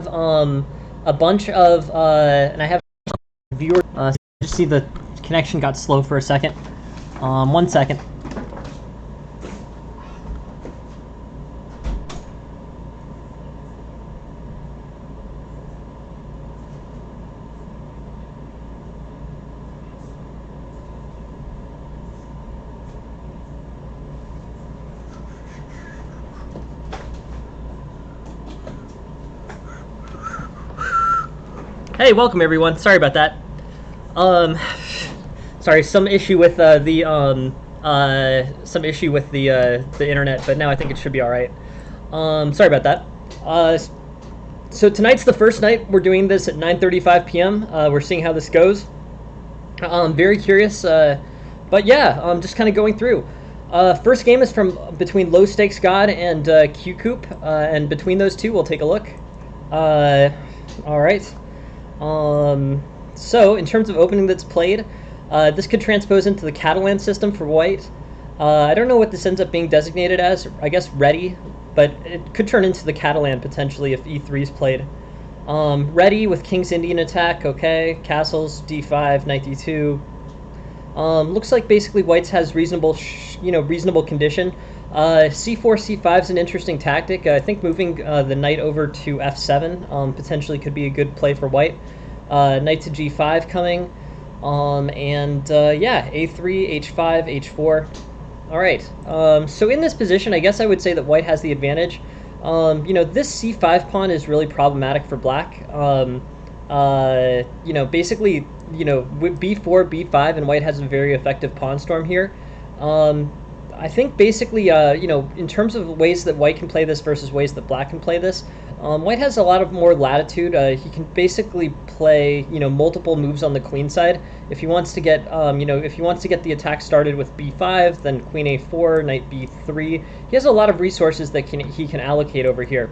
um a bunch of and I have viewers. Just see the connection got slow for a second. 1 second. Hey, welcome everyone. Sorry about that. Um, Sorry, some issue with the internet, but now I think it should be all right. Sorry about that. So tonight's the first night we're doing this at 9:35 p.m. We're seeing how this goes. I'm very curious, but yeah, I'm just kind of going through. First game is from between Low Stakes God and Q Coop, and between those two, we'll take a look. All right. So in terms of opening that's played, this could transpose into the Catalan system for white. I don't know what this ends up being designated as. I guess ready, but it could turn into the Catalan potentially if e3 is played. Ready with King's Indian attack, okay. Castles, d5, knight d2. Looks like basically white's has reasonable, reasonable condition. c4, c5 is an interesting tactic. I think moving the knight over to f7 potentially could be a good play for white. Knight to g5 coming. Yeah, a3, h5, h4. All right. So in this position, I guess I would say that white has the advantage. This c5 pawn is really problematic for black. Basically, with b4, b5, and white has a very effective pawn storm here. I think basically, in terms of ways that white can play this versus ways that black can play this, white has a lot of more latitude. He can basically play, multiple moves on the queen side. If he wants to get, if he wants to get the attack started with b5, then queen a4, knight b3. He has a lot of resources that he can allocate over here.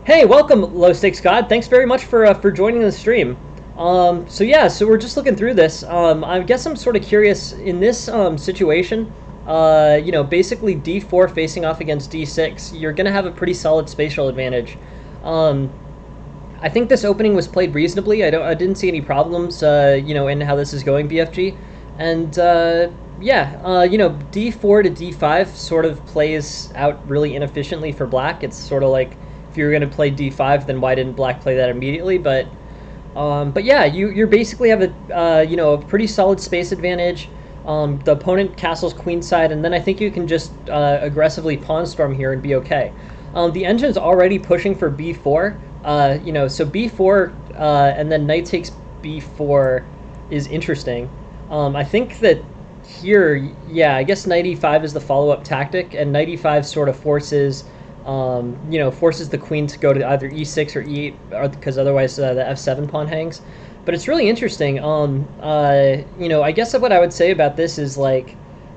Hey, welcome, Low Stakes God. Thanks very much for joining the stream. So we're just looking through this. I guess I'm sort of curious in this situation. Basically d4 facing off against d6, you're going to have a pretty solid spatial advantage. I think this opening was played reasonably. I didn't see any problems, in how this is going, BFG. And, d4 to d5 sort of plays out really inefficiently for black. It's sort of like if you were going to play d5, then why didn't black play that immediately? But yeah, you basically have a pretty solid space advantage. The opponent castles queenside, and then I think you can just aggressively pawn storm here and be okay. The engine's already pushing for b4. So b4 and then knight takes b4 is interesting. I think that here, yeah, I guess knight e5 is the follow-up tactic, and knight e5 sort of forces the queen to go to either e6 or e8, because otherwise the f7 pawn hangs. But it's really interesting. I guess what I would say about this is like,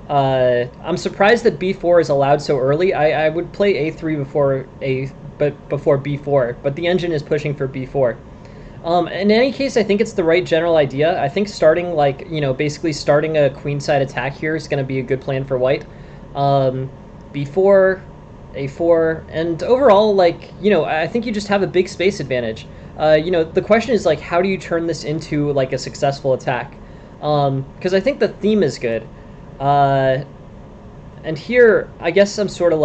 I'm surprised that b4 is allowed so early. I would play a3 before b4, but the engine is pushing for b4. In any case, I think it's the right general idea. I think starting basically starting a queenside attack here is going to be a good plan for white. B4, a4, and overall, I think you just have a big space advantage. The question is, how do you turn this into, a successful attack? Because I think the theme is good. And here, I guess I'm sort of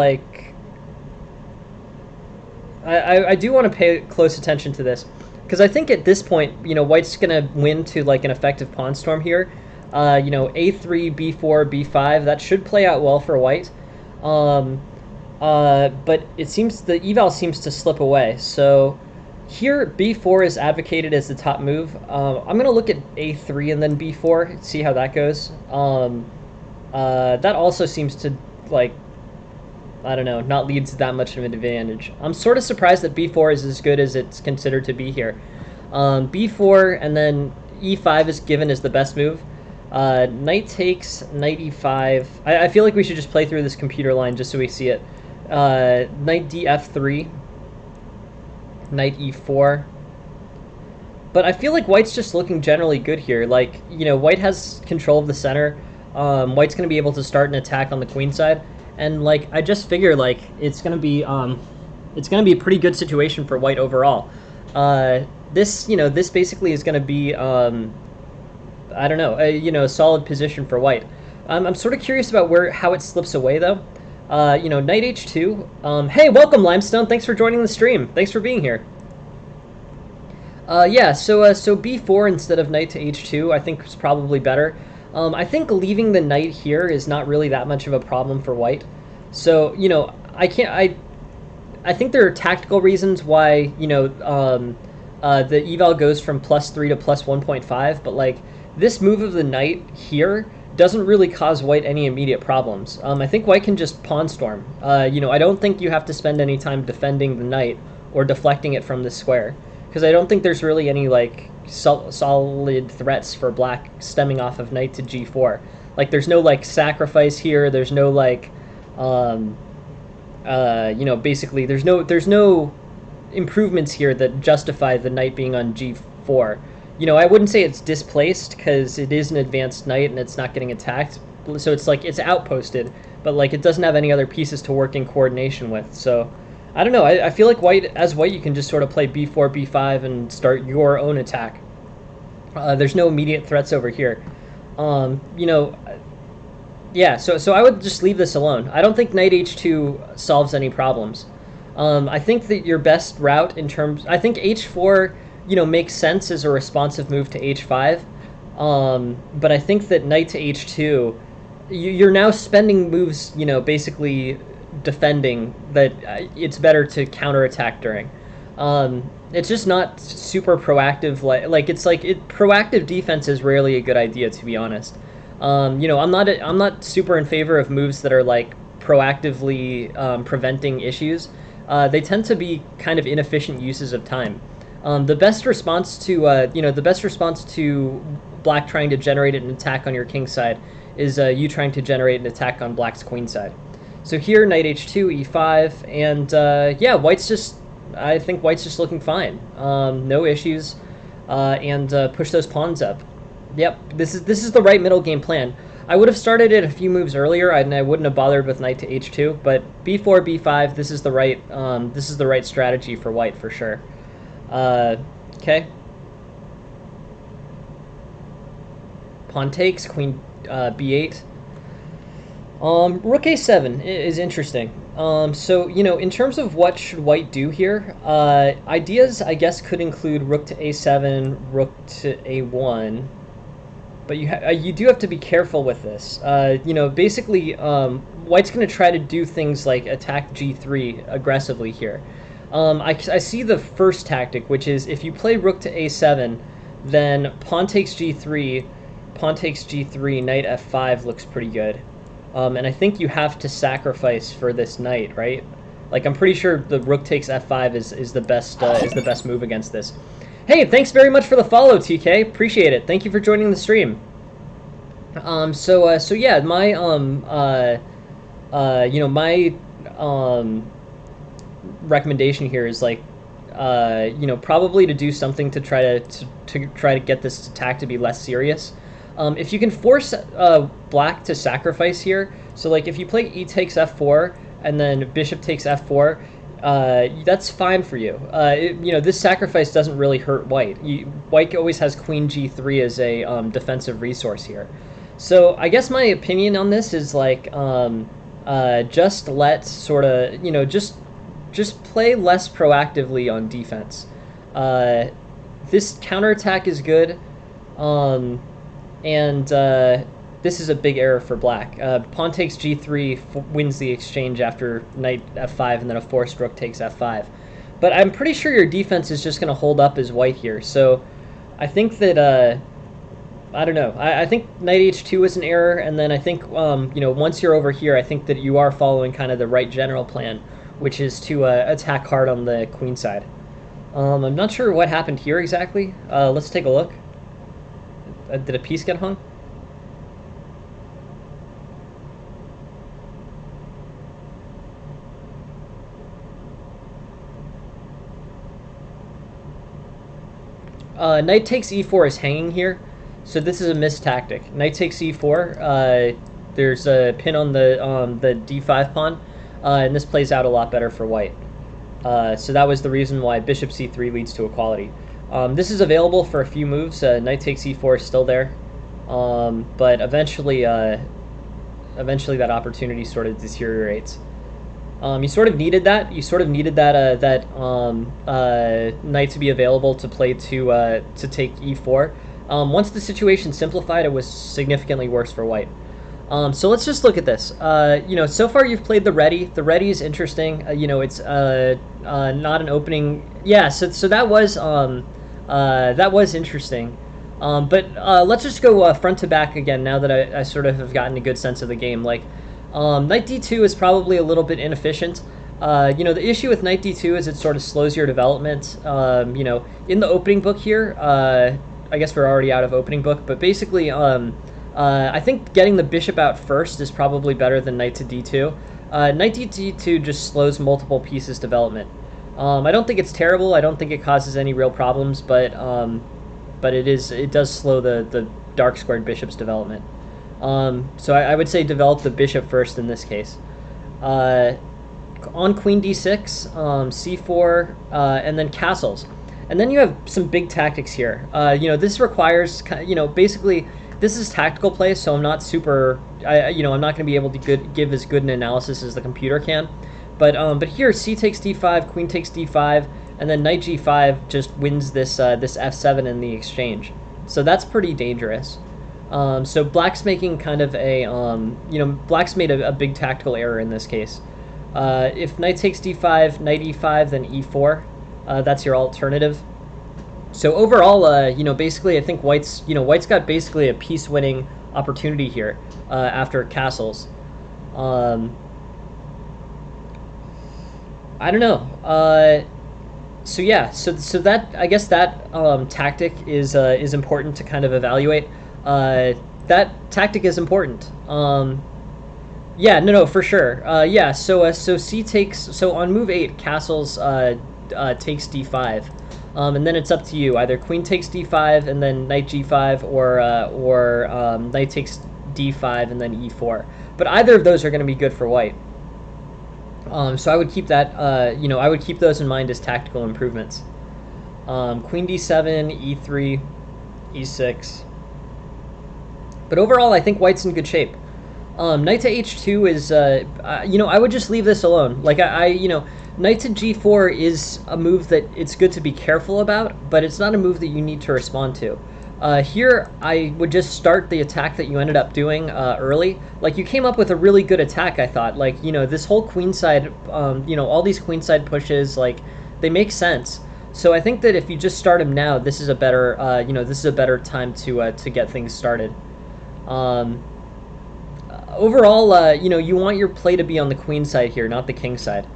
I do want to pay close attention to this. Because I think at this point, white's going to win to, an effective pawn storm here. A3, b4, b5, that should play out well for white. But it seems the eval seems to slip away. So here, b4 is advocated as the top move. I'm going to look at a3 and then b4, see how that goes. That also seems to, I don't know, not lead to that much of an advantage. I'm sort of surprised that b4 is as good as it's considered to be here. B4 and then e5 is given as the best move. Knight takes, knight e5. I feel like we should just play through this computer line just so we see it. Knight df3, knight e4. But I feel like white's just looking generally good here. White has control of the center. White's going to be able to start an attack on the queen side. And, I just figure, it's going to be, it's going to be a pretty good situation for white overall. This basically is going to be, I don't know, a solid position for white. I'm sort of curious about how it slips away though. Knight h2. Hey, welcome Limestone. Thanks for joining the stream. Thanks for being here. Yeah, so b4 instead of knight to h2, I think is probably better. I think leaving the knight here is not really that much of a problem for white. So I think there are tactical reasons why the eval goes from +3 to +1.5, but like this move of the knight here doesn't really cause white any immediate problems. I think white can just pawn storm. I don't think you have to spend any time defending the knight or deflecting it from the square, because I don't think there's really any like solid threats for black stemming off of knight to g4. Like there's no like sacrifice here. There's no like, basically there's no improvements here that justify the knight being on g4. I wouldn't say it's displaced because it is an advanced knight and it's not getting attacked. So it's like it's outposted, but like it doesn't have any other pieces to work in coordination with. So I don't know. I feel like as white, you can just sort of play b4, b5 and start your own attack. There's no immediate threats over here. Yeah, so I would just leave this alone. I don't think knight h2 solves any problems. I think that your best route I think h4, makes sense as a responsive move to h5. But I think that knight to h2, you're now spending moves, basically defending that it's better to counterattack during. It's just not super proactive. Proactive defense is rarely a good idea, to be honest. I'm not super in favor of moves that are like proactively preventing issues. They tend to be kind of inefficient uses of time. The best response to black trying to generate an attack on your king side is you trying to generate an attack on black's queen side. So here, knight h2, e5, and I think white's just looking fine. No issues, and push those pawns up. Yep, this is the right middle game plan. I would have started it a few moves earlier, and I wouldn't have bothered with knight to h2. But b4, b5, this is the right strategy for white for sure. Okay. Pawn takes, queen b8. Rook a7 is interesting. So, in terms of what should white do here, ideas, I guess, could include rook to a7, rook to a1. But you do have to be careful with this. Basically, white's going to try to do things like attack g3 aggressively here. I see the first tactic, which is if you play rook to a7, then pawn takes g3, knight f5 looks pretty good. And I think you have to sacrifice for this knight, right? Like I'm pretty sure the rook takes f5 is the best move against this. Hey, thanks very much for the follow, TK. Appreciate it. Thank you for joining the stream. So yeah, my recommendation here is like, probably to do something to try to get this attack to be less serious. If you can force black to sacrifice here, so like if you play e takes f4 and then bishop takes f4, that's fine for you. This sacrifice doesn't really hurt white. White always has queen g3 as a defensive resource here. So I guess my opinion on this is like, just let sort of, just play less proactively on defense. This counterattack is good, and this is a big error for black. Pawn takes g3 wins the exchange after knight f5, and then a forced rook takes f5. But I'm pretty sure your defense is just going to hold up as white here. So I think that, I don't know. I think knight h2 is an error, and then I think, once you're over here, I think that you are following kind of the right general plan, which is to attack hard on the queen side. I'm not sure what happened here exactly. Let's take a look. Did a piece get hung? Knight takes e4 is hanging here, so this is a missed tactic. Knight takes e4. There's a pin on the d5 pawn, and this plays out a lot better for white. So that was the reason why bishop c3 leads to equality. This is available for a few moves. Knight takes e4 is still there, but eventually that opportunity sort of deteriorates. You sort of needed that. You sort of needed that knight to be available to play to take e4. Once the situation simplified, it was significantly worse for white. So let's just look at this. So far you've played the ready. The ready is interesting. It's not an opening. Yeah, so that was interesting. But let's just go front to back again now that I sort of have gotten a good sense of the game. Like, knight d2 is probably a little bit inefficient. The issue with knight d2 is it sort of slows your development. In the opening book here, I guess we're already out of opening book, but basically, I think getting the bishop out first is probably better than knight to d2. Knight to d2 just slows multiple pieces development. I don't think it's terrible. I don't think it causes any real problems, but it does slow the dark squared bishop's development. So I would say develop the bishop first in this case. On queen d6, c4, and then castles. And then you have some big tactics here. This requires, basically, this is tactical play, so I'm not super, I'm not going to be able to give as good an analysis as the computer can. But here, c takes d5, queen takes d5, and then knight g5 just wins this f7 in the exchange. So that's pretty dangerous. So black's making kind of a, black's made a big tactical error in this case. If knight takes d5, knight e5, then e4. That's your alternative. So overall, basically, I think white's got basically a piece-winning opportunity here after castles. I don't know. So yeah, so that, I guess that tactic is important to kind of evaluate. That tactic is important. Yeah, no, for sure. Yeah, so c takes, so on move 8, castles takes d5, and then it's up to you. Either queen takes d5 and then knight g5, or knight takes d5 and then e4. But either of those are going to be good for white. So I would keep that. I would keep those in mind as tactical improvements. Queen d7, e3, e6. But overall, I think white's in good shape. Knight to h2 is, I would just leave this alone. Like, knight to g4 is a move that it's good to be careful about, but it's not a move that you need to respond to. Here, I would just start the attack that you ended up doing early. Like, you came up with a really good attack, I thought. Like, this whole queenside, all these queenside pushes, like, they make sense. So I think that if you just start them now, this is a better, time to get things started. Overall, you want your play to be on the queen side here, not the king side.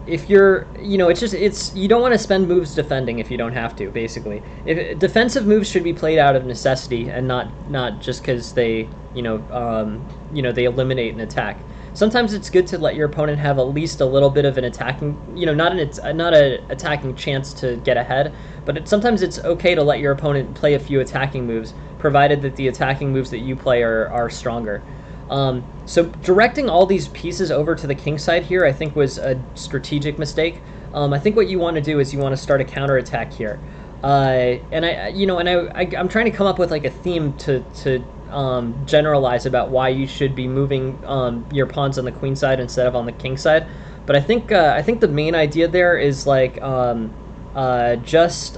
If you're, you don't want to spend moves defending if you don't have to, basically. If defensive moves should be played out of necessity and not just because they, they eliminate an attack. Sometimes it's good to let your opponent have at least a little bit of an attacking, not an attacking chance to get ahead, but sometimes it's okay to let your opponent play a few attacking moves, provided that the attacking moves that you play are stronger. So directing all these pieces over to the king side here, I think, was a strategic mistake. I think what you want to do is you want to start a counterattack here, and I'm trying to come up with like a theme to generalize about why you should be moving your pawns on the queen side instead of on the king side. But I think the main idea there is like just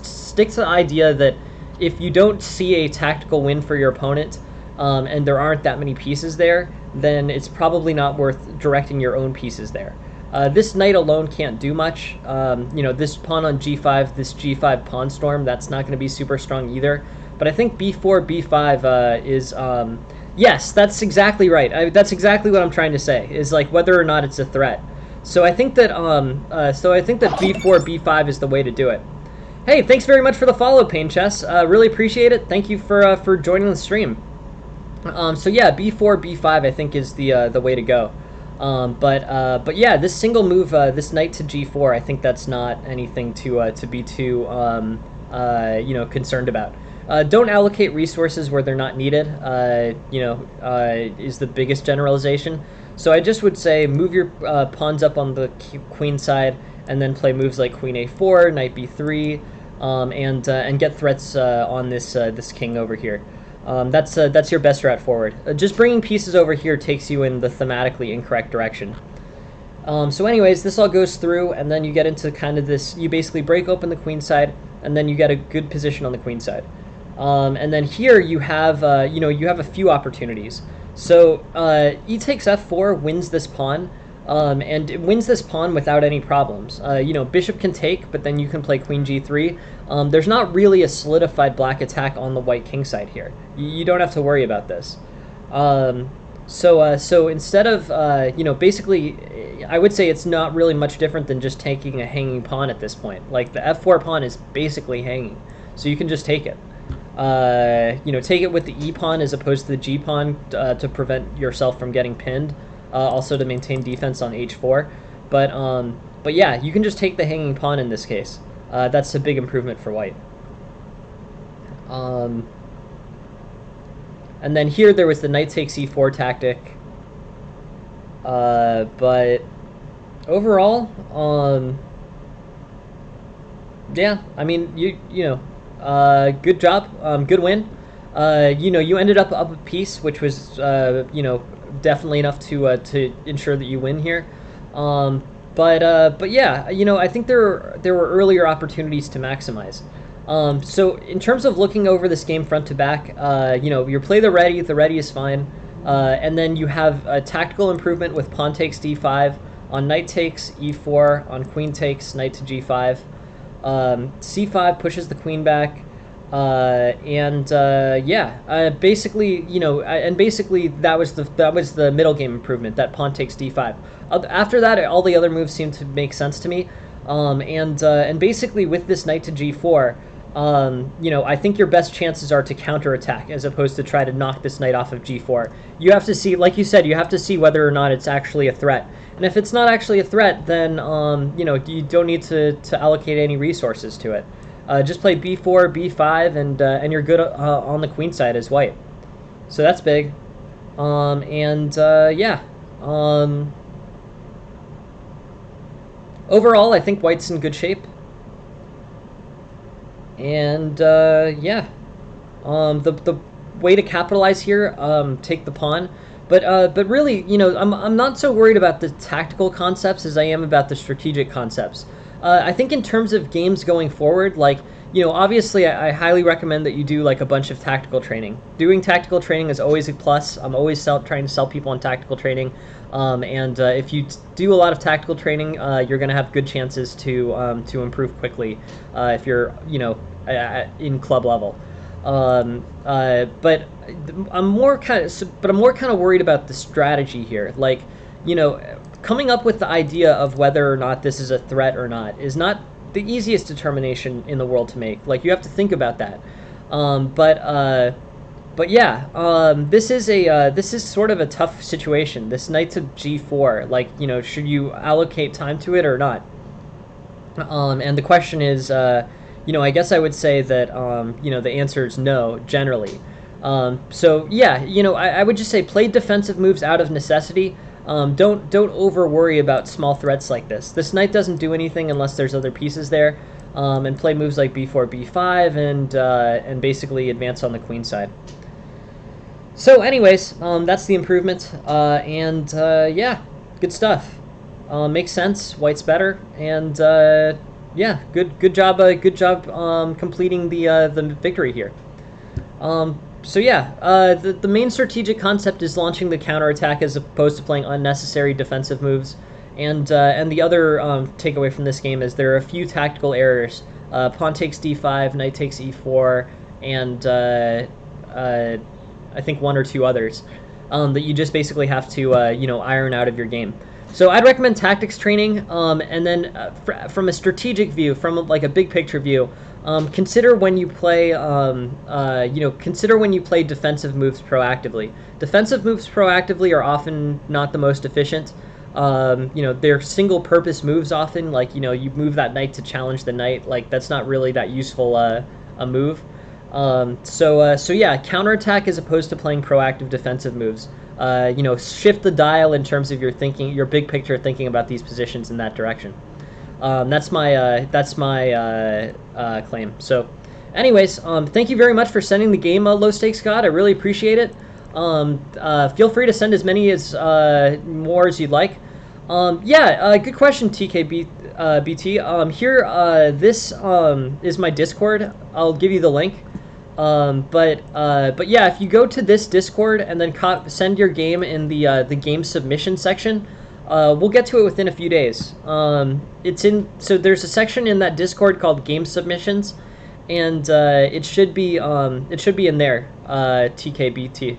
stick to the idea that if you don't see a tactical win for your opponent, and there aren't that many pieces there, then it's probably not worth directing your own pieces there. This knight alone can't do much. This pawn on g5, this g5 pawn storm, that's not going to be super strong either. But I think b4, b5 is... yes, that's exactly right. That's exactly what I'm trying to say, is like whether or not it's a threat. So I think that b4, b5 is the way to do it. Hey, thanks very much for the follow, Pain Chess. Really appreciate it. Thank you for joining the stream. So yeah, b4, b5 I think is the way to go. But yeah, this single move, this knight to g4, I think that's not anything to be too concerned about. Don't allocate resources where they're not needed. Is the biggest generalization. So I just would say move your pawns up on the queen side, and then play moves like queen a4, knight b3, and get threats on this king over here. That's your best route forward. Just bringing pieces over here takes you in the thematically incorrect direction. So anyways, this all goes through, and then you get into kind of this, you basically break open the queen side, and then you get a good position on the queen side. And then here you have, you have a few opportunities. So e takes f4 wins this pawn, and it wins this pawn without any problems. Bishop can take, but then you can play queen g3. There's not really a solidified black attack on the white king side here. You don't have to worry about this. So instead of, basically, I would say it's not really much different than just taking a hanging pawn at this point. Like, the f4 pawn is basically hanging, so you can just take it. Take it with the e pawn as opposed to the g pawn to prevent yourself from getting pinned, also to maintain defense on h4. But yeah, you can just take the hanging pawn in this case. That's a big improvement for white. And then here there was the knight takes e4 tactic. But overall, yeah, I mean, good job, good win. You ended up a piece, which was, definitely enough to ensure that you win here. But yeah, I think there were earlier opportunities to maximize. So in terms of looking over this game front to back, you play the ready is fine, and then you have a tactical improvement with pawn takes d5, on knight takes e4, on queen takes knight to g5, c5 pushes the queen back, basically, that was the middle game improvement, that pawn takes d5. After that, all the other moves seem to make sense to me, and basically with this knight to g4. I think your best chances are to counterattack as opposed to try to knock this knight off of g4. You have to see, like you said, you have to see whether or not it's actually a threat. And if it's not actually a threat, then, you don't need to allocate any resources to it. Just play b4, b5, and you're good on the queen side as white. So that's big. Overall, I think white's in good shape. And the way to capitalize here, take the pawn, but really, I'm not so worried about the tactical concepts as I am about the strategic concepts. I think in terms of games going forward, obviously I highly recommend that you do like a bunch of tactical training. Doing tactical training is always a plus. I'm always trying to sell people on tactical training, if you do a lot of tactical training, you're going to have good chances to improve quickly if you're in club level. But I'm more kind of worried about the strategy here. Coming up with the idea of whether or not this is a threat or not is not the easiest determination in the world to make. You have to think about that. But yeah, this is sort of a tough situation. This knight to g4, should you allocate time to it or not? And the question is, I guess I would say that, the answer is no, generally. So yeah, I would just say play defensive moves out of necessity. Don't over worry about small threats like this. This knight doesn't do anything unless there's other pieces there. And play moves like b4, b5, and basically advance on the queen side. So anyways, that's the improvement, yeah, good stuff. Makes sense. White's better, and yeah, good job completing the victory here. So yeah, the main strategic concept is launching the counterattack as opposed to playing unnecessary defensive moves. And the other takeaway from this game is there are a few tactical errors. Pawn takes d5, knight takes e4, and I think one or two others that you just basically have to iron out of your game. So I'd recommend tactics training, and then from a strategic view, from a big picture view, consider when you play defensive moves proactively. Defensive moves proactively are often not the most efficient. They're single purpose moves often, you move that knight to challenge the knight, that's not really that useful a move. So yeah, counterattack as opposed to playing proactive defensive moves. shift the dial in terms of your thinking, your big picture thinking about these positions in that direction. That's my claim. So, anyways, thank you very much for sending the game, Low Stakes God. I really appreciate it. Feel free to send as many as more as you'd like. Good question, TKB. BT. This is my Discord. I'll give you the link. But yeah, if you go to this Discord and then send your game in the game submission section, we'll get to it within a few days. So there's a section in that Discord called Game Submissions, and it should be in there, TKBT.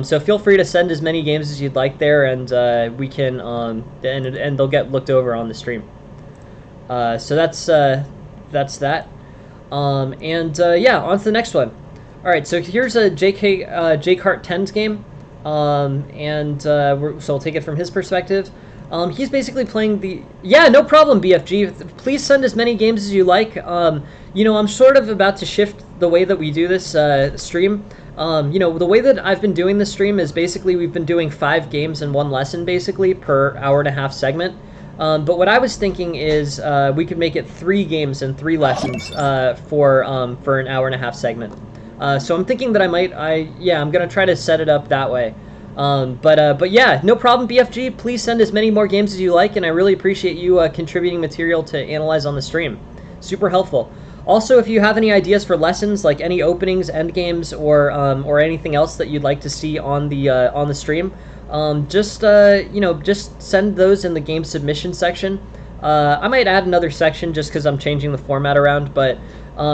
So feel free to send as many games as you'd like there, and we can and they'll get looked over on the stream. So that's that. On to the next one. All right, so here's a J-Cart 10's game, so we'll take it from his perspective. He's basically playing no problem, BFG. Please send as many games as you like. I'm sort of about to shift the way that we do this stream. The way that I've been doing this stream is basically we've been doing 5 games and 1 lesson basically per hour-and-a-half segment. But what I was thinking is we could make it 3 games and 3 lessons for an hour-and-a-half segment. So I'm thinking that I'm gonna try to set it up that way. But yeah, no problem, BFG. Please send as many more games as you like, and I really appreciate you contributing material to analyze on the stream. Super helpful. Also, if you have any ideas for lessons, like any openings, end games, or anything else that you'd like to see on the stream, just send those in the game submission section. I might add another section just because I'm changing the format around, but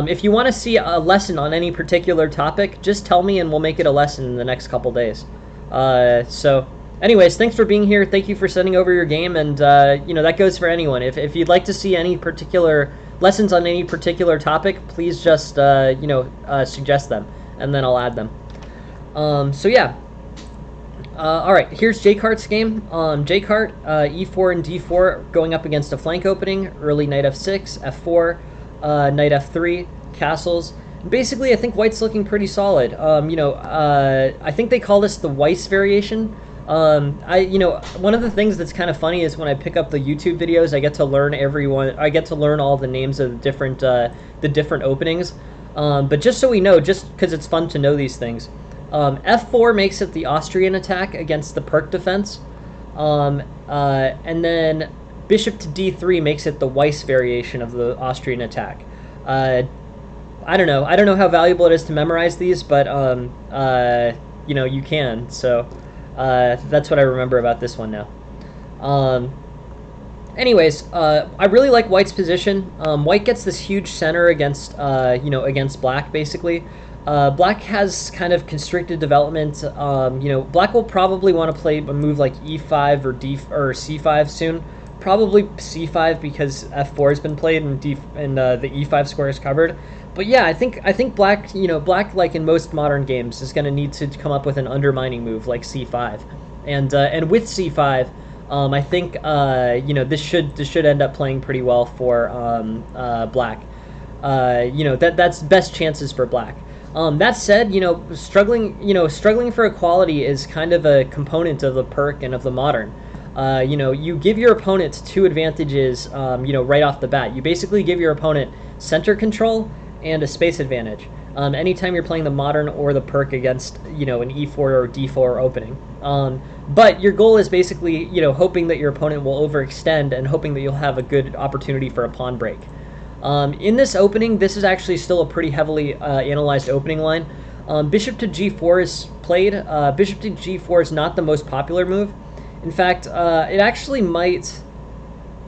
if you want to see a lesson on any particular topic, just tell me and we'll make it a lesson in the next couple days. So anyways, thanks for being here. Thank you for sending over your game, and that goes for anyone. If you'd like to see any particular lessons on any particular topic, please just suggest them, and then I'll add them. All right, here's J-Cart's game. J-Cart, E4 and D4 going up against a flank opening, early knight F6, F4, knight F3, castles. Basically, I think white's looking pretty solid. I think they call this the Weiss variation. One of the things that's kind of funny is when I pick up the YouTube videos, I get to learn all the names of the different openings. But just so we know, just because it's fun to know these things. F4 makes it the Austrian attack against the Perk defense, and then bishop to D3 makes it the Weiss variation of the Austrian attack. I don't know how valuable it is to memorize these, but you can. So that's what I remember about this one now. Anyways, I really like white's position. White gets this huge center against black basically. Black has kind of constricted development. Black will probably want to play a move like E5 or C5 soon. Probably C5 because F4 has been played and the E5 square is covered. But yeah, I think black, black, like in most modern games, is going to need to come up with an undermining move like C5, and with C5, I think this should end up playing pretty well for black. That's best chances for black. That said, struggling for equality is kind of a component of the Perk and of the modern. You give your opponent 2 advantages, right off the bat. You basically give your opponent center control and a space advantage. Anytime you're playing the modern or the Perk against, an E4 or D4 opening. But your goal is basically, hoping that your opponent will overextend and hoping that you'll have a good opportunity for a pawn break. In this opening, this is actually still a pretty heavily analyzed opening line. Bishop to G4 is played. Bishop to G4 is not the most popular move. In fact, it actually might...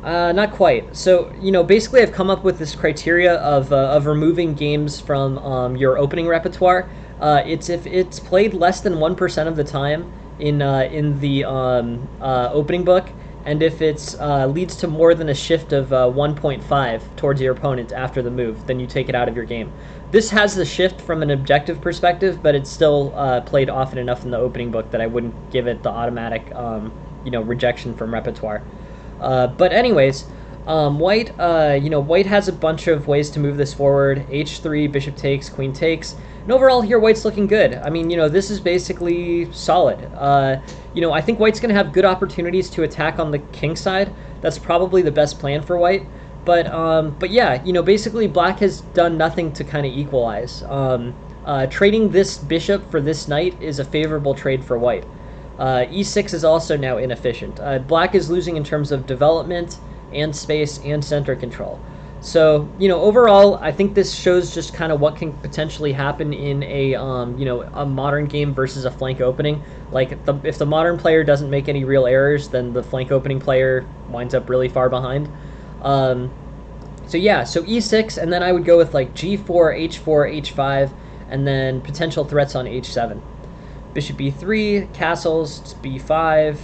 not quite. So, basically I've come up with this criteria of removing games from your opening repertoire. It's if it's played less than 1% of the time in the opening book, and if it's leads to more than a shift of 1.5 towards your opponent after the move, then you take it out of your game. This has the shift from an objective perspective, but it's still played often enough in the opening book that I wouldn't give it the automatic rejection from repertoire. But anyways, White, white has a bunch of ways to move this forward. H3, bishop takes, queen takes. And overall here, white's looking good. I mean, this is basically solid. I think white's going to have good opportunities to attack on the king side. That's probably the best plan for white. But yeah, basically black has done nothing to kind of equalize. Trading this bishop for this knight is a favorable trade for white. E6 is also now inefficient. Black is losing in terms of development and space and center control. So, overall, I think this shows just kind of what can potentially happen in a modern game versus a flank opening. Like, if the modern player doesn't make any real errors, then the flank opening player winds up really far behind. So yeah, so E6, and then I would go with like G4, H4, H5, and then potential threats on H7. Bishop B3, castles, B5,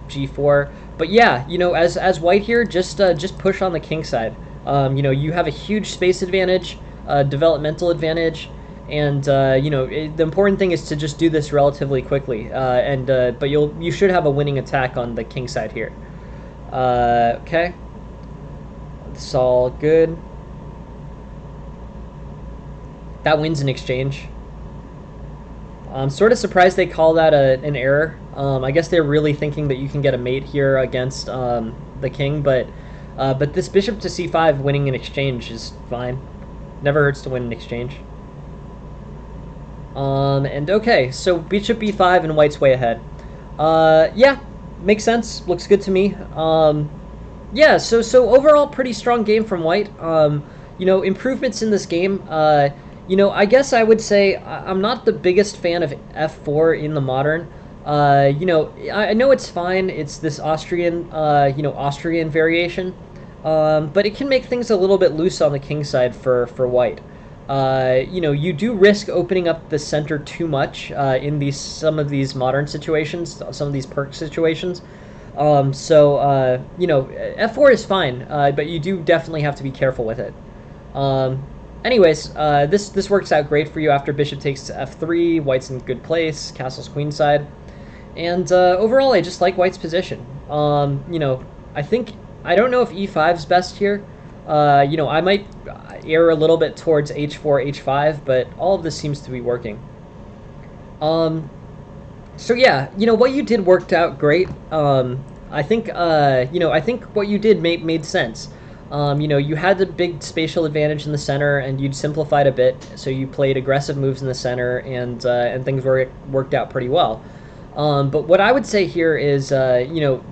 G4. But yeah, as white here, just push on the king side. You have a huge space advantage, developmental advantage, and the important thing is to just do this relatively quickly. But you should have a winning attack on the king side here. Okay, it's all good. That wins an exchange. I'm sort of surprised they call that an error. I guess they're really thinking that you can get a mate here against the king, but this bishop to c5 winning an exchange is fine. Never hurts to win an exchange. And okay, so bishop b5 and white's way ahead. Yeah, makes sense. Looks good to me. Yeah, so overall pretty strong game from white. Improvements in this game. I guess I would say I'm not the biggest fan of f4 in the modern. I know it's fine. It's this Austrian variation, but it can make things a little bit loose on the king side for white. You do risk opening up the center too much in some of these modern situations, some of these perk situations. F4 is fine, but you do definitely have to be careful with it. Anyways, this works out great for you after bishop takes to f3. White's in good place. Castle's queenside. And overall, I just like white's position. I don't know if e5's best here. I might err a little bit towards h4, h5, but all of this seems to be working. So yeah, what you did worked out great. I think what you did made sense. You had the big spatial advantage in the center, and you'd simplified a bit, so you played aggressive moves in the center, and things worked out pretty well. But what I would say here is, the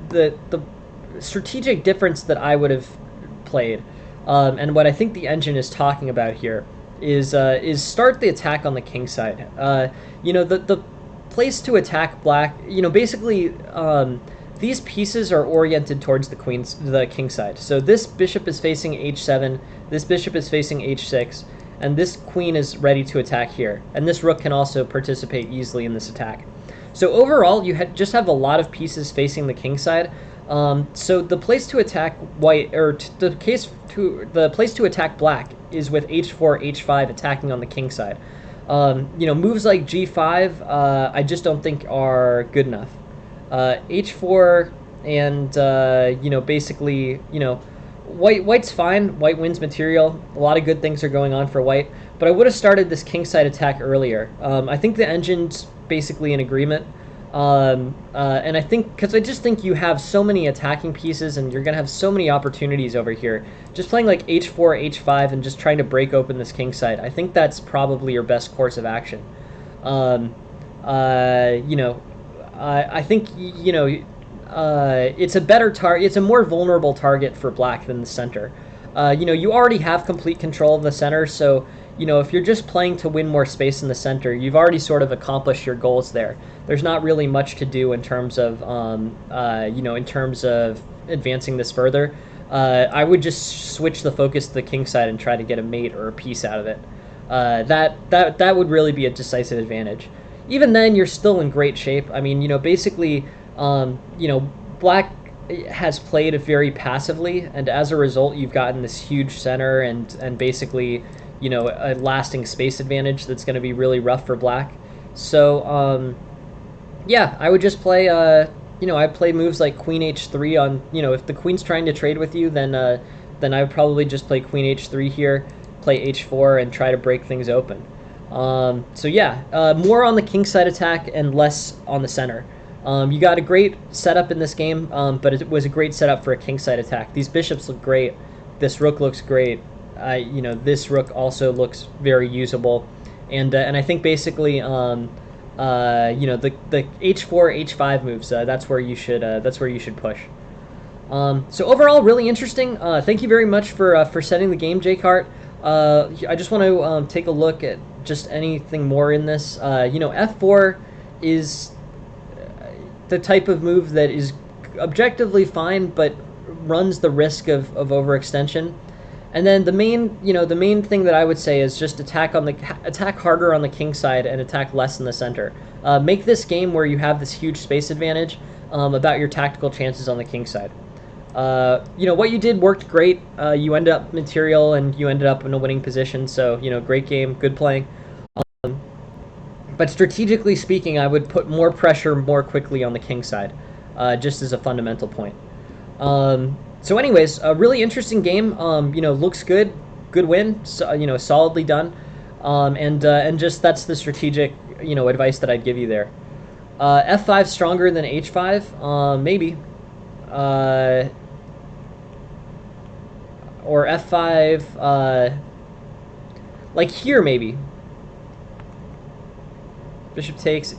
strategic difference that I would have played, and what I think the engine is talking about here, is start the attack on the king side. The place to attack black, basically. These pieces are oriented towards the king side. So this bishop is facing h7, this bishop is facing h6, and this queen is ready to attack here. And this rook can also participate easily in this attack. So overall, you just have a lot of pieces facing the king side. So the place to attack white, or the place to attack black is with h4, h5 attacking on the king side. Moves like g5, I just don't think are good enough. H4 and basically white's fine. White wins material. A lot of good things are going on for white, but I would have started this kingside attack earlier. I think the engine's basically in agreement, and I just think you have so many attacking pieces, and you're gonna have so many opportunities over here. Just playing like h4, h5, and just trying to break open this kingside. I think that's probably your best course of action. I think it's a better target. It's a more vulnerable target for black than the center. You already have complete control of the center, so if you're just playing to win more space in the center, you've already sort of accomplished your goals there. There's not really much to do in terms of advancing this further. I would just switch the focus to the king side and try to get a mate or a piece out of it. That would really be a decisive advantage. Even then, you're still in great shape. I mean, basically, black has played very passively, and as a result, you've gotten this huge center and basically, a lasting space advantage that's going to be really rough for black. So, yeah, I would just play I play moves like Queen H3 on, if the queen's trying to trade with you, then I would probably just play Queen H3 here, play H4, and try to break things open. So yeah, more on the kingside attack and less on the center. You got a great setup in this game, but it was a great setup for a kingside attack. These bishops look great. This rook looks great. This rook also looks very usable, and I think basically, the H4, H5 moves. That's where you should push. So overall, really interesting. Thank you very much for setting the game, Jcart. I just want to take a look at just anything more in this. F4 is the type of move that is objectively fine, but runs the risk of overextension. And then the main thing that I would say is just attack harder on the king side and attack less in the center. Make this game where you have this huge space advantage about your tactical chances on the king side. What you did worked great. You ended up material and you ended up in a winning position. So great game, good playing. But strategically speaking, I would put more pressure more quickly on the king side, just as a fundamental point. So anyways, a really interesting game. Looks good win. So, solidly done. And just that's the strategic advice that I'd give you there. F5 stronger than H5, maybe. Or F5, like here maybe. Bishop takes.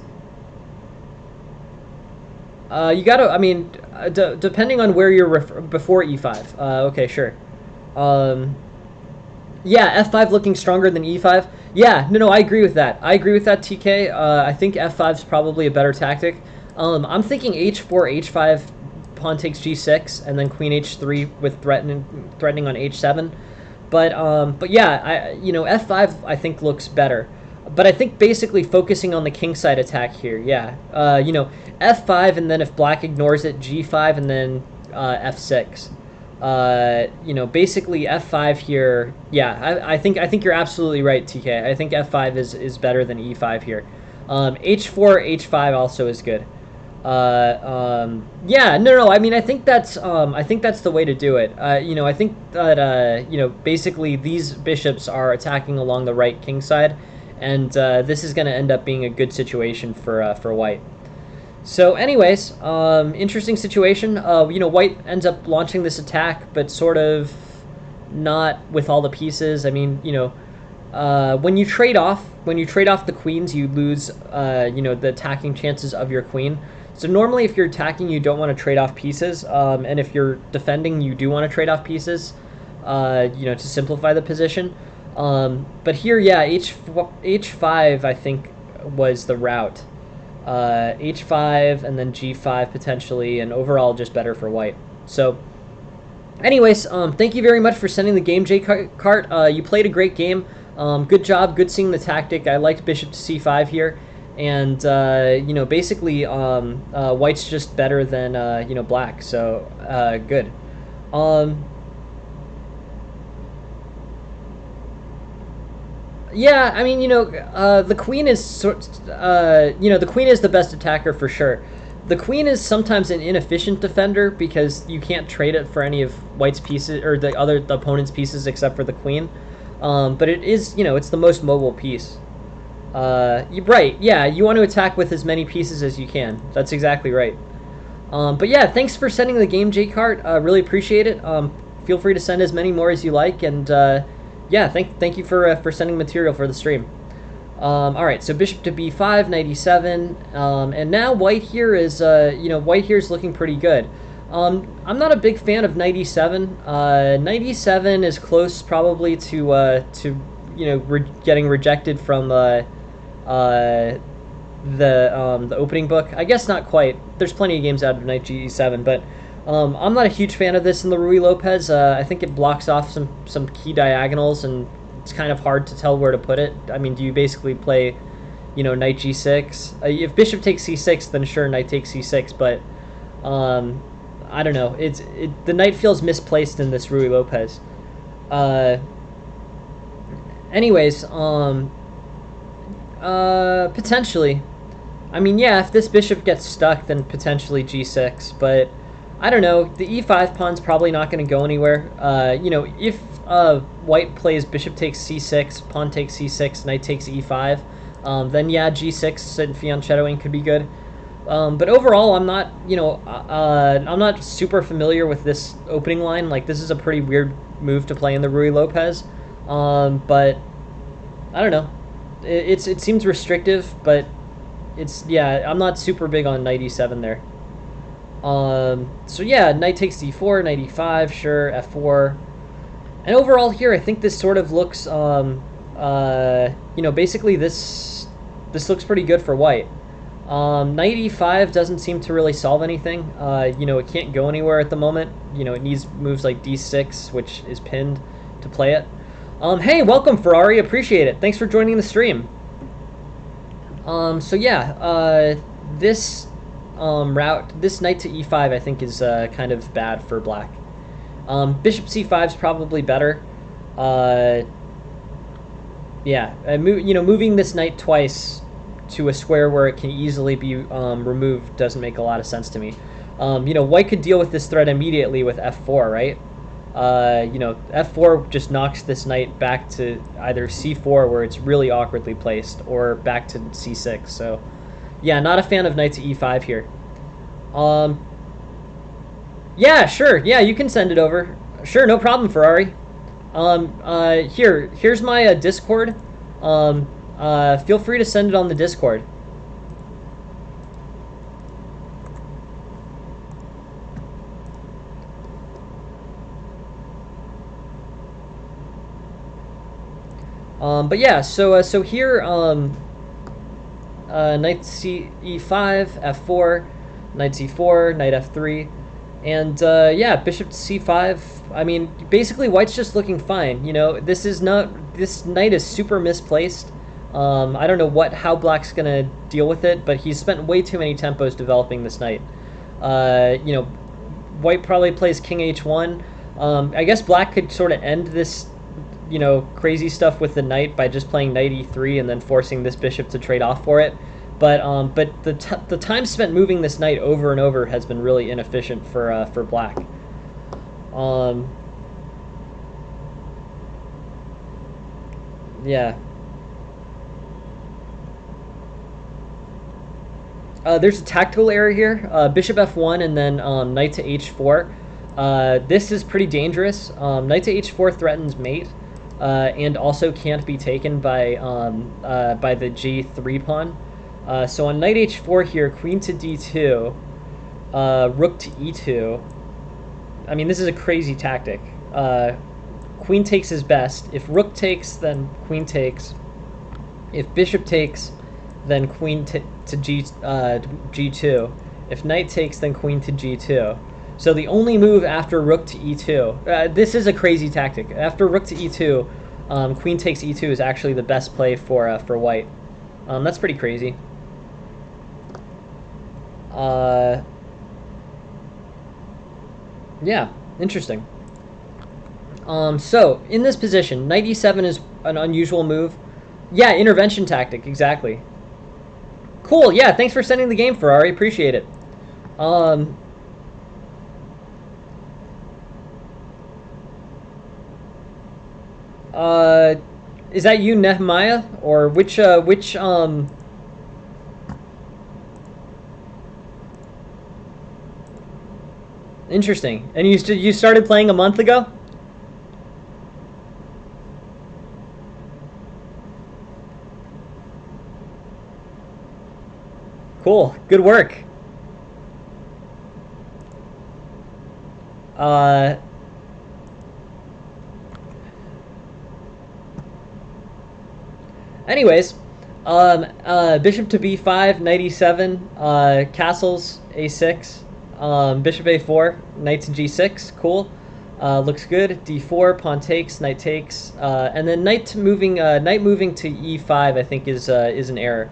You gotta, depending on where you're before E5. Okay, sure. Yeah, F5 looking stronger than E5. Yeah, no, I agree with that. I agree with that, TK. I think F5 is probably a better tactic. I'm thinking H4, H5, pawn takes G6, and then Queen H3 with threatening on H7. But yeah, F5 I think looks better. But I think basically focusing on the kingside attack here, yeah. F5, and then if black ignores it, G5, and then F6. Basically F5 here. Yeah, I think you're absolutely right, TK. I think F5 is better than E5 here. H4, H5 also is good. Yeah, no. I think that's the way to do it. I think that basically these bishops are attacking along the right king side. And this is going to end up being a good situation for white. So anyways, interesting situation. White ends up launching this attack, but sort of not with all the pieces. I mean, when you trade off the queens, you lose the attacking chances of your queen. So normally if you're attacking, you don't want to trade off pieces. And if you're defending, you do want to trade off pieces, to simplify the position. But here, yeah, H5 I think was the route. H5 and then G5 potentially, and overall just better for white. So anyways, thank you very much for sending the game, Jcart. You played a great game. Good job, good seeing the tactic. I liked bishop to C5 here. And, basically white's just better than, black. So good. Yeah, I mean, the queen is the queen is the best attacker for sure. The queen is sometimes an inefficient defender because you can't trade it for any of white's pieces or the opponent's pieces except for the queen. But it is, it's the most mobile piece. Right, yeah, you want to attack with as many pieces as you can. That's exactly right. But yeah, thanks for sending the game, Jcart. Really appreciate it. Feel free to send as many more as you like, and yeah, thank you for sending material for the stream. All right, so bishop to b5, knight e7, and now white here is white here is looking pretty good. I'm not a big fan of knight e7. Knight e7 is close probably to getting rejected from the opening book. I guess not quite. There's plenty of games out of knight ge7, but I'm not a huge fan of this in the Ruy Lopez. I think it blocks off some key diagonals, and it's kind of hard to tell where to put it. I mean, do you basically play, knight g6? If bishop takes c6, then sure, knight takes c6, but I don't know. The knight feels misplaced in this Ruy Lopez. Anyways, potentially. I mean, yeah, if this bishop gets stuck, then potentially g6, but I don't know. The e5 pawn's probably not going to go anywhere. You know, if white plays bishop takes c6, pawn takes c6, knight takes e5, then yeah, g6 and fianchettoing could be good. But overall, I'm not, you know, I'm not super familiar with this opening line. Like, this is a pretty weird move to play in the Ruy Lopez. But I don't know. It seems restrictive, but it's, yeah, I'm not super big on knight e7 there. So yeah, knight takes d4, knight e5, sure, f4. And overall here, I think this sort of looks, you know, basically this looks pretty good for white. Knight e5 doesn't seem to really solve anything. You know, it can't go anywhere at the moment. You know, it needs moves like d6, which is pinned, to play it. Hey, welcome, Ferrari. Appreciate it. Thanks for joining the stream. So yeah, this route, this knight to e5, I think is kind of bad for black. Bishop c5 is probably better. Yeah, you know, moving this knight twice to a square where it can easily be removed doesn't make a lot of sense to me. You know, white could deal with this threat immediately with f4, right? You know, f4 just knocks this knight back to either c4, where it's really awkwardly placed, or back to c6. So, yeah, not a fan of knight to e5 here. Yeah, sure. Yeah, you can send it over. Sure, no problem, Ferrari. Here's my Discord. Feel free to send it on the Discord. But yeah, so here, knight e5, f4, knight c4, knight f3, and yeah, bishop to c5. I mean, basically, white's just looking fine. You know, this knight is super misplaced. I don't know how black's gonna deal with it, but he's spent way too many tempos developing this knight. You know, white probably plays king h1. I guess black could sort of end this, you know, crazy stuff with the knight by just playing knight e3 and then forcing this bishop to trade off for it. But the time spent moving this knight over and over has been really inefficient for black. Yeah. There's a tactical error here. Bishop f1 and then knight to h4. This is pretty dangerous. Knight to h4 threatens mate, and also can't be taken by the g3 pawn. So on knight h4 here, queen to d2, rook to e2. I mean, this is a crazy tactic. Queen takes is best. If rook takes, then queen takes. If bishop takes, then queen to g2. If knight takes, then queen to g2. So the only move after rook to e2, this is a crazy tactic. After rook to e2, queen takes e2 is actually the best play for white. That's pretty crazy. Yeah, interesting. So in this position, knight e7 is an unusual move. Yeah, intervention tactic, exactly. Cool, yeah, thanks for sending the game, Ferrari. Appreciate it. Is that you, Nehemiah? Or which Interesting. And you started playing a month ago? Cool. Good work. Anyways, bishop to b5, knight e7, castles a6, bishop a4, knight to g6. Cool. Looks good. d4, pawn takes, and then knight moving to e5. I think is an error.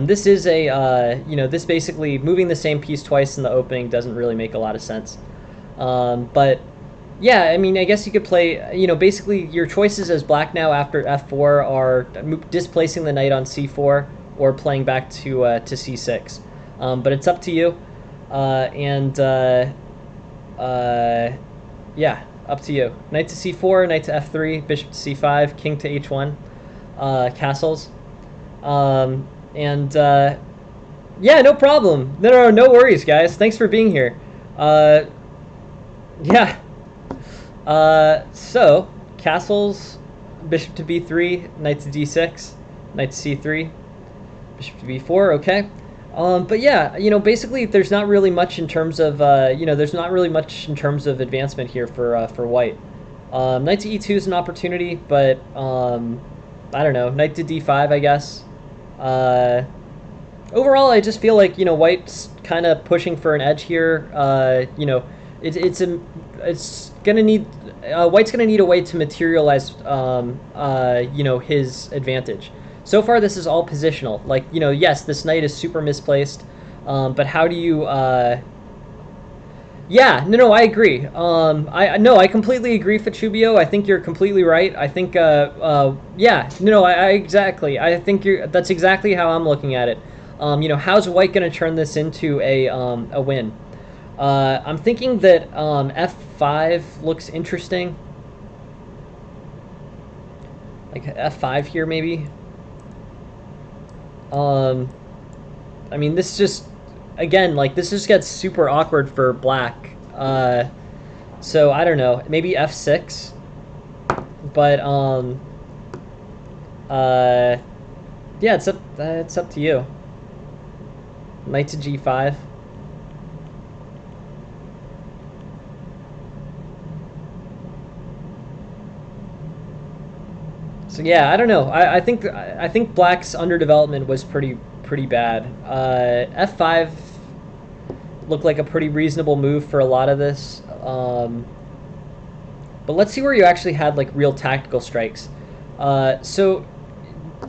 This is this basically moving the same piece twice in the opening doesn't really make a lot of sense. But yeah, I mean, I guess you could play, basically your choices as black now after f4 are displacing the knight on c4 or playing back to c6. But it's up to you. And yeah, up to you. Knight to c4, knight to f3, bishop to c5, king to h1, castles. And yeah, no problem. No worries, guys. Thanks for being here. Yeah. So, castles, bishop to b3, knight to d6, knight to c3, bishop to b4, okay. But yeah, basically there's not really much in terms of, there's not really much in terms of advancement here for white. Knight to e2 is an opportunity, but, I don't know, knight to d5, I guess. Overall, I just feel like, white's kind of pushing for an edge here. It's gonna need, white's gonna need a way to materialize, his advantage. So far, this is all positional. Like, yes, this knight is super misplaced, but how do you, yeah, no, I agree. I completely agree, Fachubio. I think you're completely right. I think, yeah, no, I exactly. I think that's exactly how I'm looking at it. How's white going to turn this into a win? I'm thinking that f5 looks interesting. Like f5 here, maybe. I mean, this just, again, like, this just gets super awkward for black. So, I don't know. Maybe f6. But, yeah, it's up to you. Knight to g5. So yeah, I don't know. I think black's underdevelopment was pretty bad. F5 looked like a pretty reasonable move for a lot of this. But let's see where you actually had like real tactical strikes. So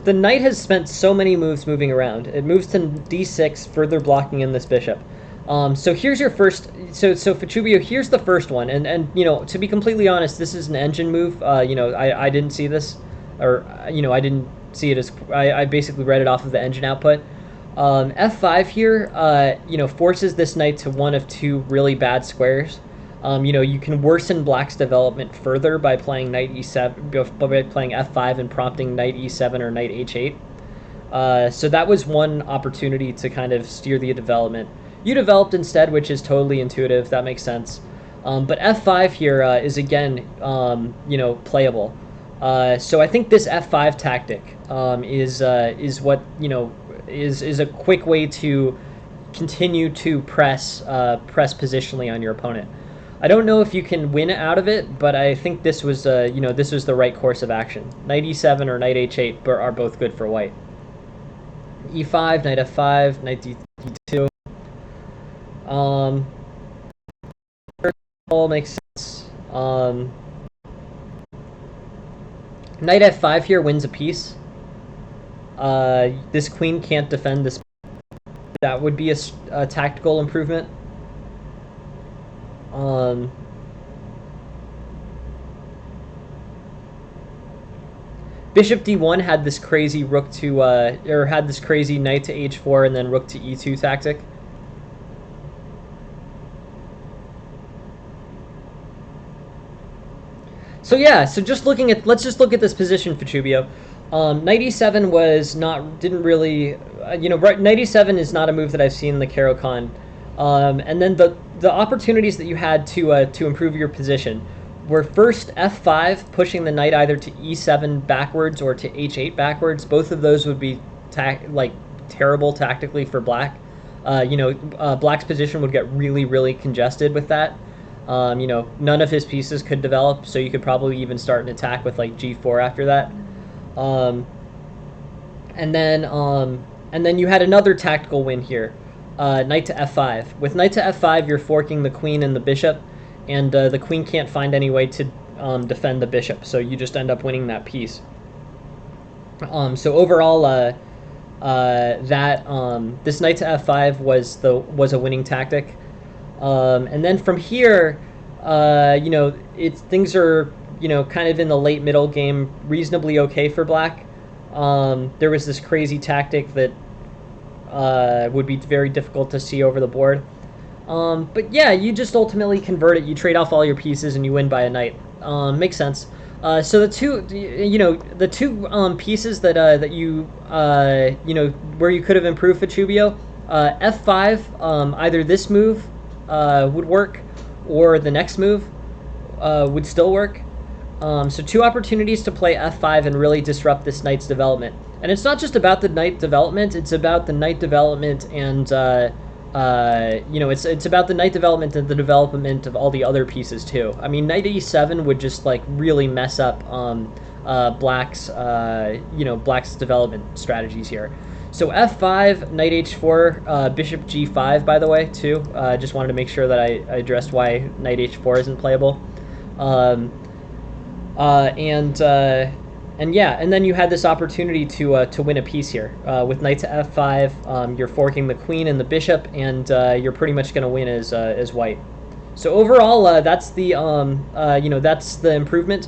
the knight has spent so many moves moving around. It moves to d6, further blocking in this bishop. So here's your first. So Fachubio, here's the first one, and to be completely honest, this is an engine move. I didn't see this, or I didn't see it as I basically read it off of the engine output. F5 here, forces this knight to one of two really bad squares. You can worsen black's development further by playing knight e7, by playing f5 and prompting knight e7 or knight h8. So that was one opportunity to kind of steer the development. You developed instead, which is totally intuitive. That makes sense. But f5 here is again, playable. So I think this f5 tactic is what is a quick way to continue to press positionally on your opponent. I don't know if you can win out of it, but I think this was this was the right course of action. Knight e7 or knight h8 are both good for white. e5, knight f5, knight d2. All makes sense. Knight f5 here wins a piece. This queen can't defend this. That would be a tactical improvement. Bishop d1 had this crazy rook to, or had this crazy knight to h4 and then rook to e2 tactic. So yeah, so let's just look at this position, Fachubio. Knight e7 knight e7 is not a move that I've seen in the Caro-Kann. And then the opportunities that you had to improve your position were first f5, pushing the knight either to e7 backwards or to h8 backwards. Both of those would be terrible tactically for black. Black's position would get really congested with that. None of his pieces could develop, so you could probably even start an attack with like g4 after that. And then you had another tactical win here, knight to f5. With knight to f5, you're forking the queen and the bishop, and the queen can't find any way to defend the bishop, so you just end up winning that piece. So overall, this knight to f5 was a winning tactic. And then from here, things are kind of in the late middle game, reasonably okay for black. There was this crazy tactic that would be very difficult to see over the board. But yeah, you just ultimately convert it. You trade off all your pieces and you win by a knight. Makes sense. So the two pieces that you where you could have improved Fachubio, f5. Either this move would work, or the next move would still work. So two opportunities to play f5 and really disrupt this knight's development. And it's not just about the knight development; it's about the knight development and it's about the knight development and the development of all the other pieces too. I mean, knight e7 would just like really mess up black's black's development strategies here. So f5, knight h4, bishop g5. By the way, too. Just wanted to make sure that I addressed why knight h4 isn't playable. And yeah, and then you had this opportunity to win a piece here with knight to f5. You're forking the queen and the bishop, and you're pretty much going to win as white. So overall, that's the that's the improvement.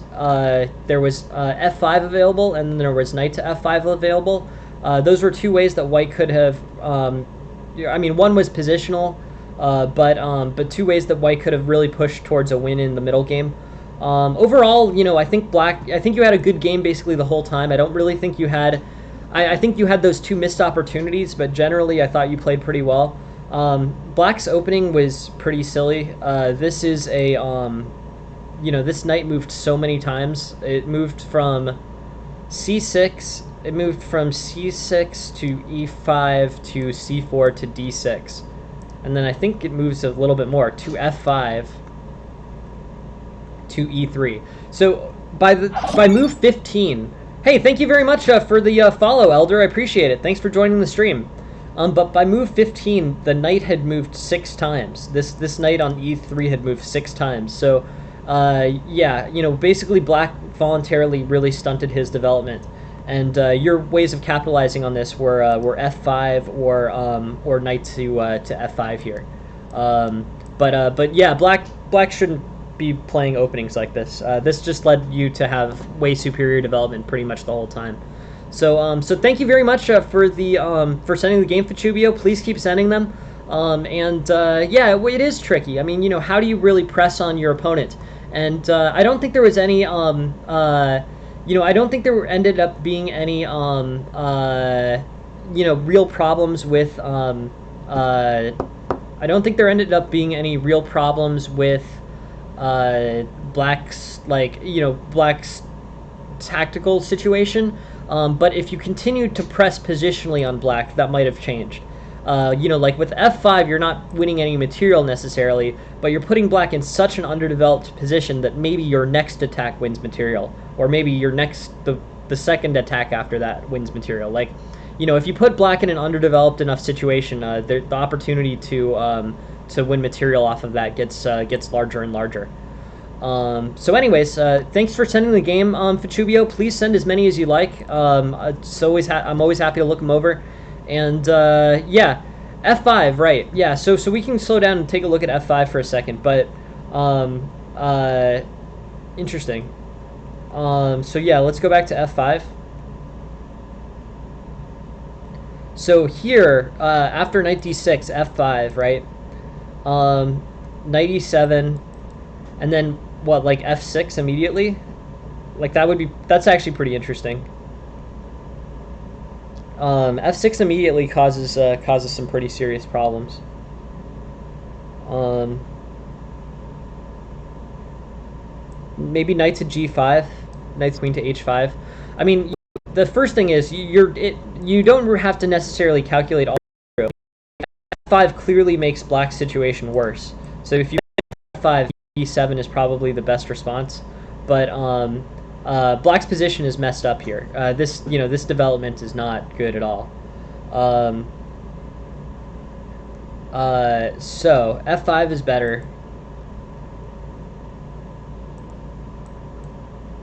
There was f5 available, and then there was knight to f5 available. Those were two ways that white could have. I mean, one was positional, but two ways that white could have really pushed towards a win in the middle game. Overall, I think you had a good game basically the whole time. I don't really think you had. I think you had those two missed opportunities, but generally I thought you played pretty well. Black's opening was pretty silly. This is a, this knight moved so many times. It moved from c6. It moved from c6 to e5 to c4 to d6, and then I think it moves a little bit more to f5 to e3. So by move 15, hey, thank you very much for the follow, Elder. I appreciate it. Thanks for joining the stream. But by move 15, the knight had moved 6 times. This knight on e3 had moved 6 times. So yeah, basically black voluntarily really stunted his development. And your ways of capitalizing on this were f5 or knight to f5 here. But yeah, black shouldn't be playing openings like this. This just led you to have way superior development pretty much the whole time. So thank you very much for sending the game, Fachubio. Please keep sending them. Yeah, it is tricky. I mean, how do you really press on your opponent? And I don't think there was any I don't think there ended up being any real problems with I don't think there ended up being any real problems with black's black's tactical situation, but if you continued to press positionally on black, that might have changed. Like with f5, you're not winning any material necessarily, but you're putting black in such an underdeveloped position that maybe your next attack wins material, or maybe your the second attack after that wins material. Like, if you put black in an underdeveloped enough situation, the opportunity to win material off of that gets larger and larger. So anyways, thanks for sending the game, Fachubio. Please send as many as you like. I'm always happy to look them over. And yeah, f5, right? Yeah, so we can slow down and take a look at f5 for a second. But interesting. So yeah, let's go back to f5. So here, after knight d6, f5, right? Knight e7, and then what, like f6 immediately? Like that's actually pretty interesting. F6 immediately causes some pretty serious problems. Maybe knight to g5, knight queen to h5. I mean, the first thing is you don't have to necessarily calculate all through. f5 clearly makes black's situation worse. So if you f5, e7 is probably the best response, but black's position is messed up here. This development is not good at all. So f5 is better.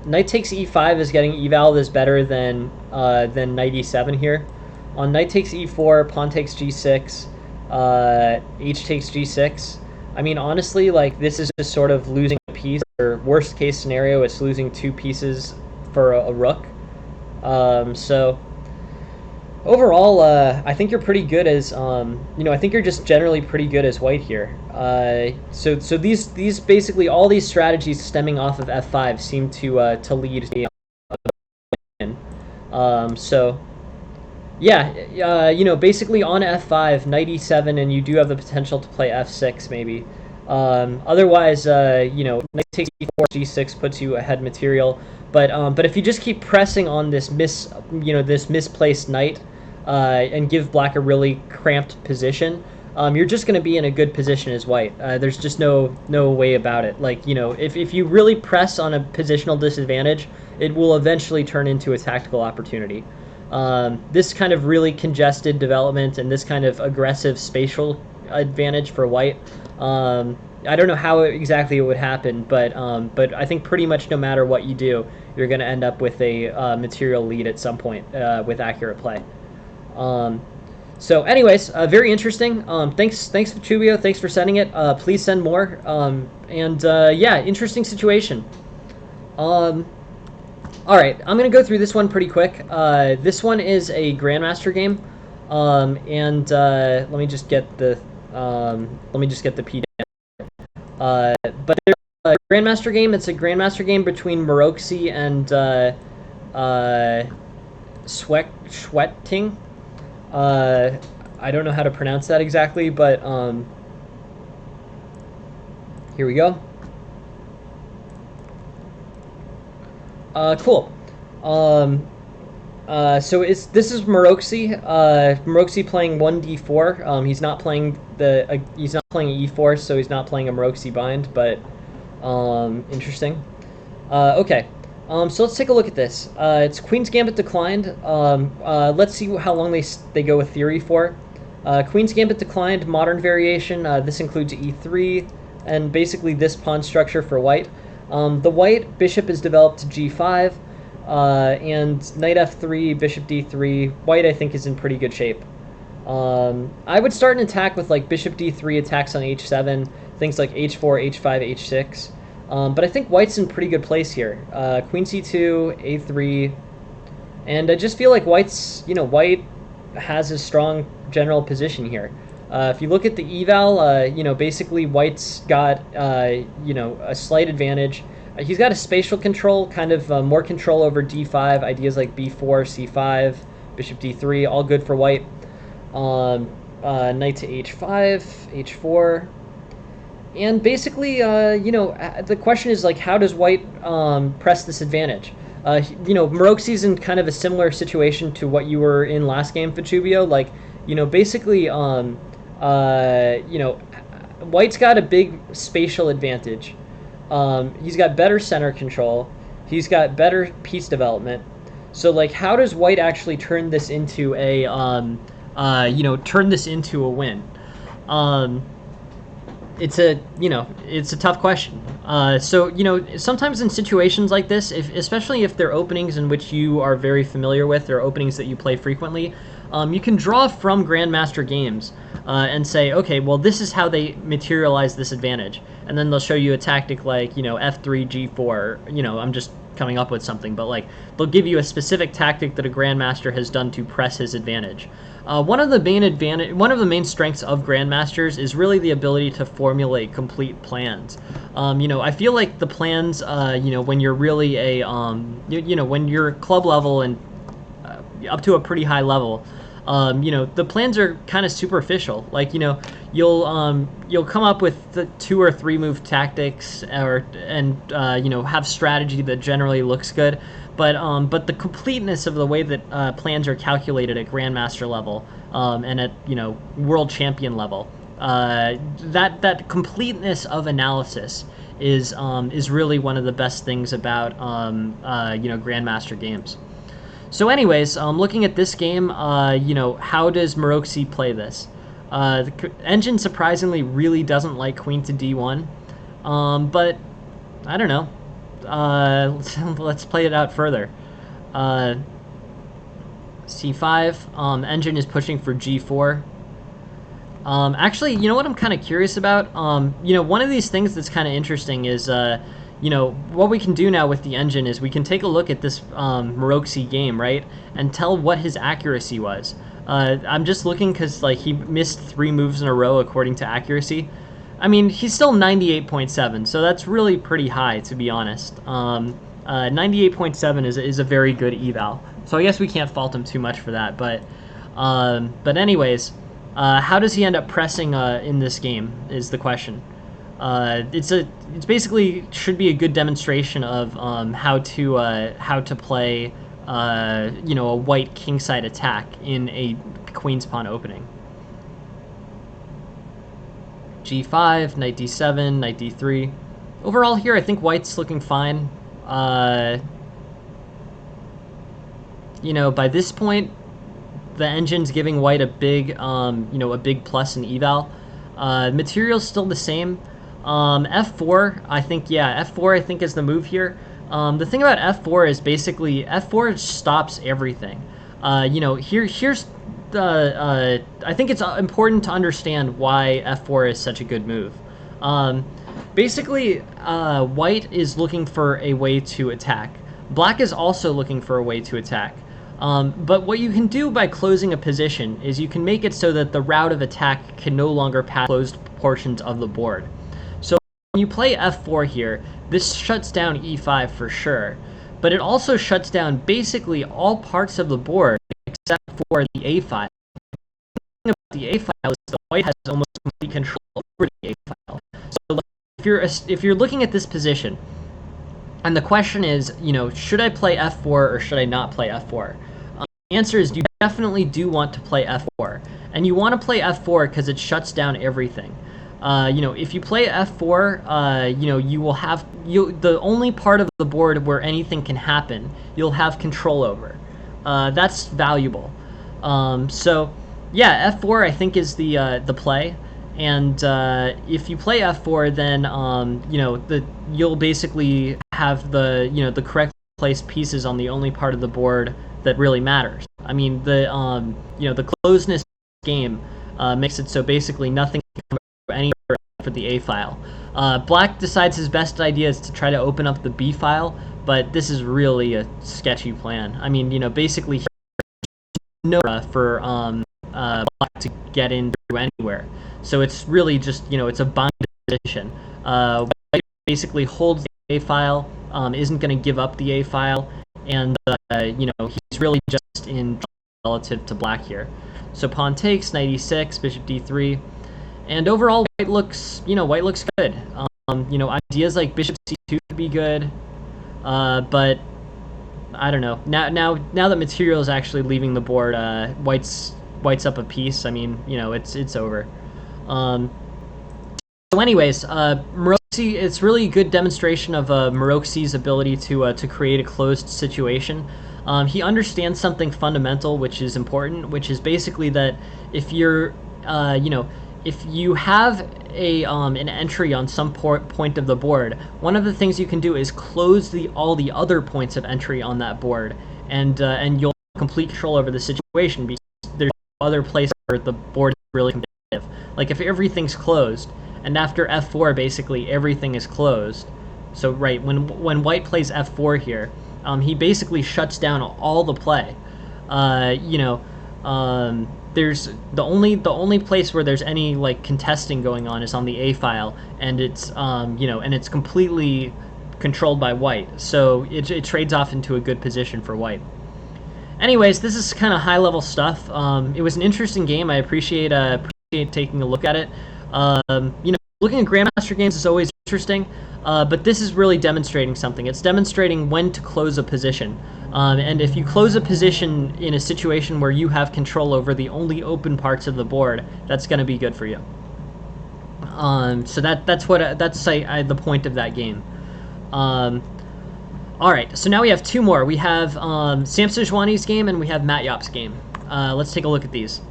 Knight takes e5 is getting eval is better than knight e7 here. On knight takes e4, pawn takes g6, h takes g6. I mean, honestly, like, this is just sort of losing a piece. Or worst case scenario, it's losing 2 pieces for a rook. So Overall, I think you're pretty good as I think you're just generally pretty good as white here. So these basically all these strategies stemming off of f5 seem to lead to win. So yeah, basically on f5, knight e7, and you do have the potential to play f6 maybe. Otherwise, knight takes e4, g6 puts you ahead material. But if you just keep pressing on this this misplaced knight, and give black a really cramped position, you're just going to be in a good position as white. There's just no way about it. Like, if you really press on a positional disadvantage, it will eventually turn into a tactical opportunity. This kind of really congested development and this kind of aggressive spatial advantage for white, I don't know how exactly it would happen, but I think pretty much no matter what you do, you're going to end up with a material lead at some point with accurate play. So anyways, very interesting. Thanks Vitubio. Thanks for sending it. Please send more. Yeah, interesting situation. All right, I'm gonna go through this one pretty quick. This one is a Grandmaster game, let me just get the P down. But there's a Grandmaster game. It's a Grandmaster game between Maroczy and Schwetting. I don't know how to pronounce that exactly, but here we go. Cool. So this is Maroczy. Maroczy playing 1d4. He's not playing e4, so he's not playing a Maroczy bind, but interesting. Okay. So let's take a look at this. It's Queen's Gambit declined. Let's see how long they go with theory for. Queen's Gambit declined, modern variation. This includes e3 and basically this pawn structure for white. The white bishop is developed to g5, and knight f3, bishop d3. White, I think, is in pretty good shape. I would start an attack with like bishop d3 attacks on h7, things like h4, h5, h6. But I think white's in pretty good place here. Queen c2, a3, and I just feel like white has a strong general position here. If you look at the eval, basically white's got, a slight advantage. He's got a spatial control, kind of more control over d5, ideas like b4, c5, bishop d3, all good for white. Knight to h5, h4. And basically, the question is, like, how does white press this advantage? Maroczy's in kind of a similar situation to what you were in last game, Vitubio. Like, basically, white's got a big spatial advantage. He's got better center control. He's got better piece development. So, like, how does white actually turn this into a, win? It's a tough question. So, sometimes in situations like this, especially if they're openings in which you are very familiar with, or openings that you play frequently, you can draw from Grandmaster games and say, okay, well, this is how they materialize this advantage. And then they'll show you a tactic like, f3, g4, I'm just coming up with something, but like they'll give you a specific tactic that a Grandmaster has done to press his advantage. One of the main strengths of Grandmasters is really the ability to formulate complete plans. I feel like the plans, when you're really a, when you're club level and up to a pretty high level, the plans are kind of superficial. Like, you'll come up with the 2 or 3 move tactics, and have strategy that generally looks good. But the completeness of the way that plans are calculated at Grandmaster level, and at World Champion level, that completeness of analysis is really one of the best things about Grandmaster games. So anyways, looking at this game, how does Maroczy play this? The engine surprisingly really doesn't like queen to d1, but I don't know. Let's play it out further. c5, engine is pushing for g4. Actually, what I'm kind of curious about? One of these things that's kind of interesting is, you know, what we can do now with the engine is we can take a look at this Maroczy game, right, and tell what his accuracy was. I'm just looking because like he missed 3 moves in a row according to accuracy. I mean, he's still 98.7, so that's really pretty high, to be honest. 98.7 is a very good eval, so I guess we can't fault him too much for that. But anyways, how does he end up pressing in this game is the question. It's basically should be a good demonstration of how to play you know, a white kingside attack in a queen's pawn opening. G5, knight d7, knight d3. Overall here, I think white's looking fine. You know, by this point, the engine's giving white a big, you know, a big plus in eval. Material's still the same. F4, I think, yeah, F4 I think is the move here. The thing about F4 is basically F4 stops everything. You know, here's the. I think it's important to understand why F4 is such a good move. Basically, white is looking for a way to attack. Black is also looking for a way to attack. But what you can do by closing a position is you can make it so that the route of attack can no longer pass closed portions of the board. So when you play F4 here, this shuts down E5 for sure, but it also shuts down basically all parts of the board except for the A file. The thing about the A file is the white has almost complete control over the A file. So if you're looking at this position, and the question is, you know, should I play F4 or should I not play F4? The answer is you definitely do want to play F4, and you want to play F4 because it shuts down everything. You know, if you play F4, you know, you will have the only part of the board where anything can happen, you'll have control over. That's valuable. So, yeah, F4 I think is the play, and if you play F4, then you know you'll basically have the correct placed pieces on the only part of the board that really matters. I mean you know, the closeness game makes it so basically nothing can come anywhere for the A file. Black decides his best idea is to try to open up the B file, but this is really a sketchy plan. I mean, you know, basically no for Black to get in through anywhere. So it's really just, you know, it's a binding position. White basically holds the A file, isn't going to give up the A file, and you know, he's really just in relative to black here. So pawn takes, knight e6, bishop d3. And overall, white looks good. You know, ideas like bishop c2 could be good, but I don't know. Now that material is actually leaving the board, white's up a piece. I mean, you know, it's over. So, anyways, Maroczy, it's really a good demonstration of Maroczy's ability to create a closed situation. He understands something fundamental, which is important, which is basically that if you're, you know, if you have an entry on some point of the board, one of the things you can do is close all the other points of entry on that board, and you'll have complete control over the situation because there's other places where the board is really competitive. Like if everything's closed, and after F4 basically everything is closed. So right when white plays F4 here, he basically shuts down all the play. You know. There's the only place where there's any like contesting going on is on the A file, and it's you know, and it's completely controlled by white, so it trades off into a good position for white. Anyways, this is kind of high level stuff. It was an interesting game. I appreciate taking a look at it. You know, looking at Grandmaster games is always interesting, but this is really demonstrating something. It's demonstrating when to close a position. And if you close a position in a situation where you have control over the only open parts of the board, that's going to be good for you. So that's the point of that game. All right, so now we have two more. We have Sam Sejuani's game and we have Matt Yop's game. Let's take a look at these.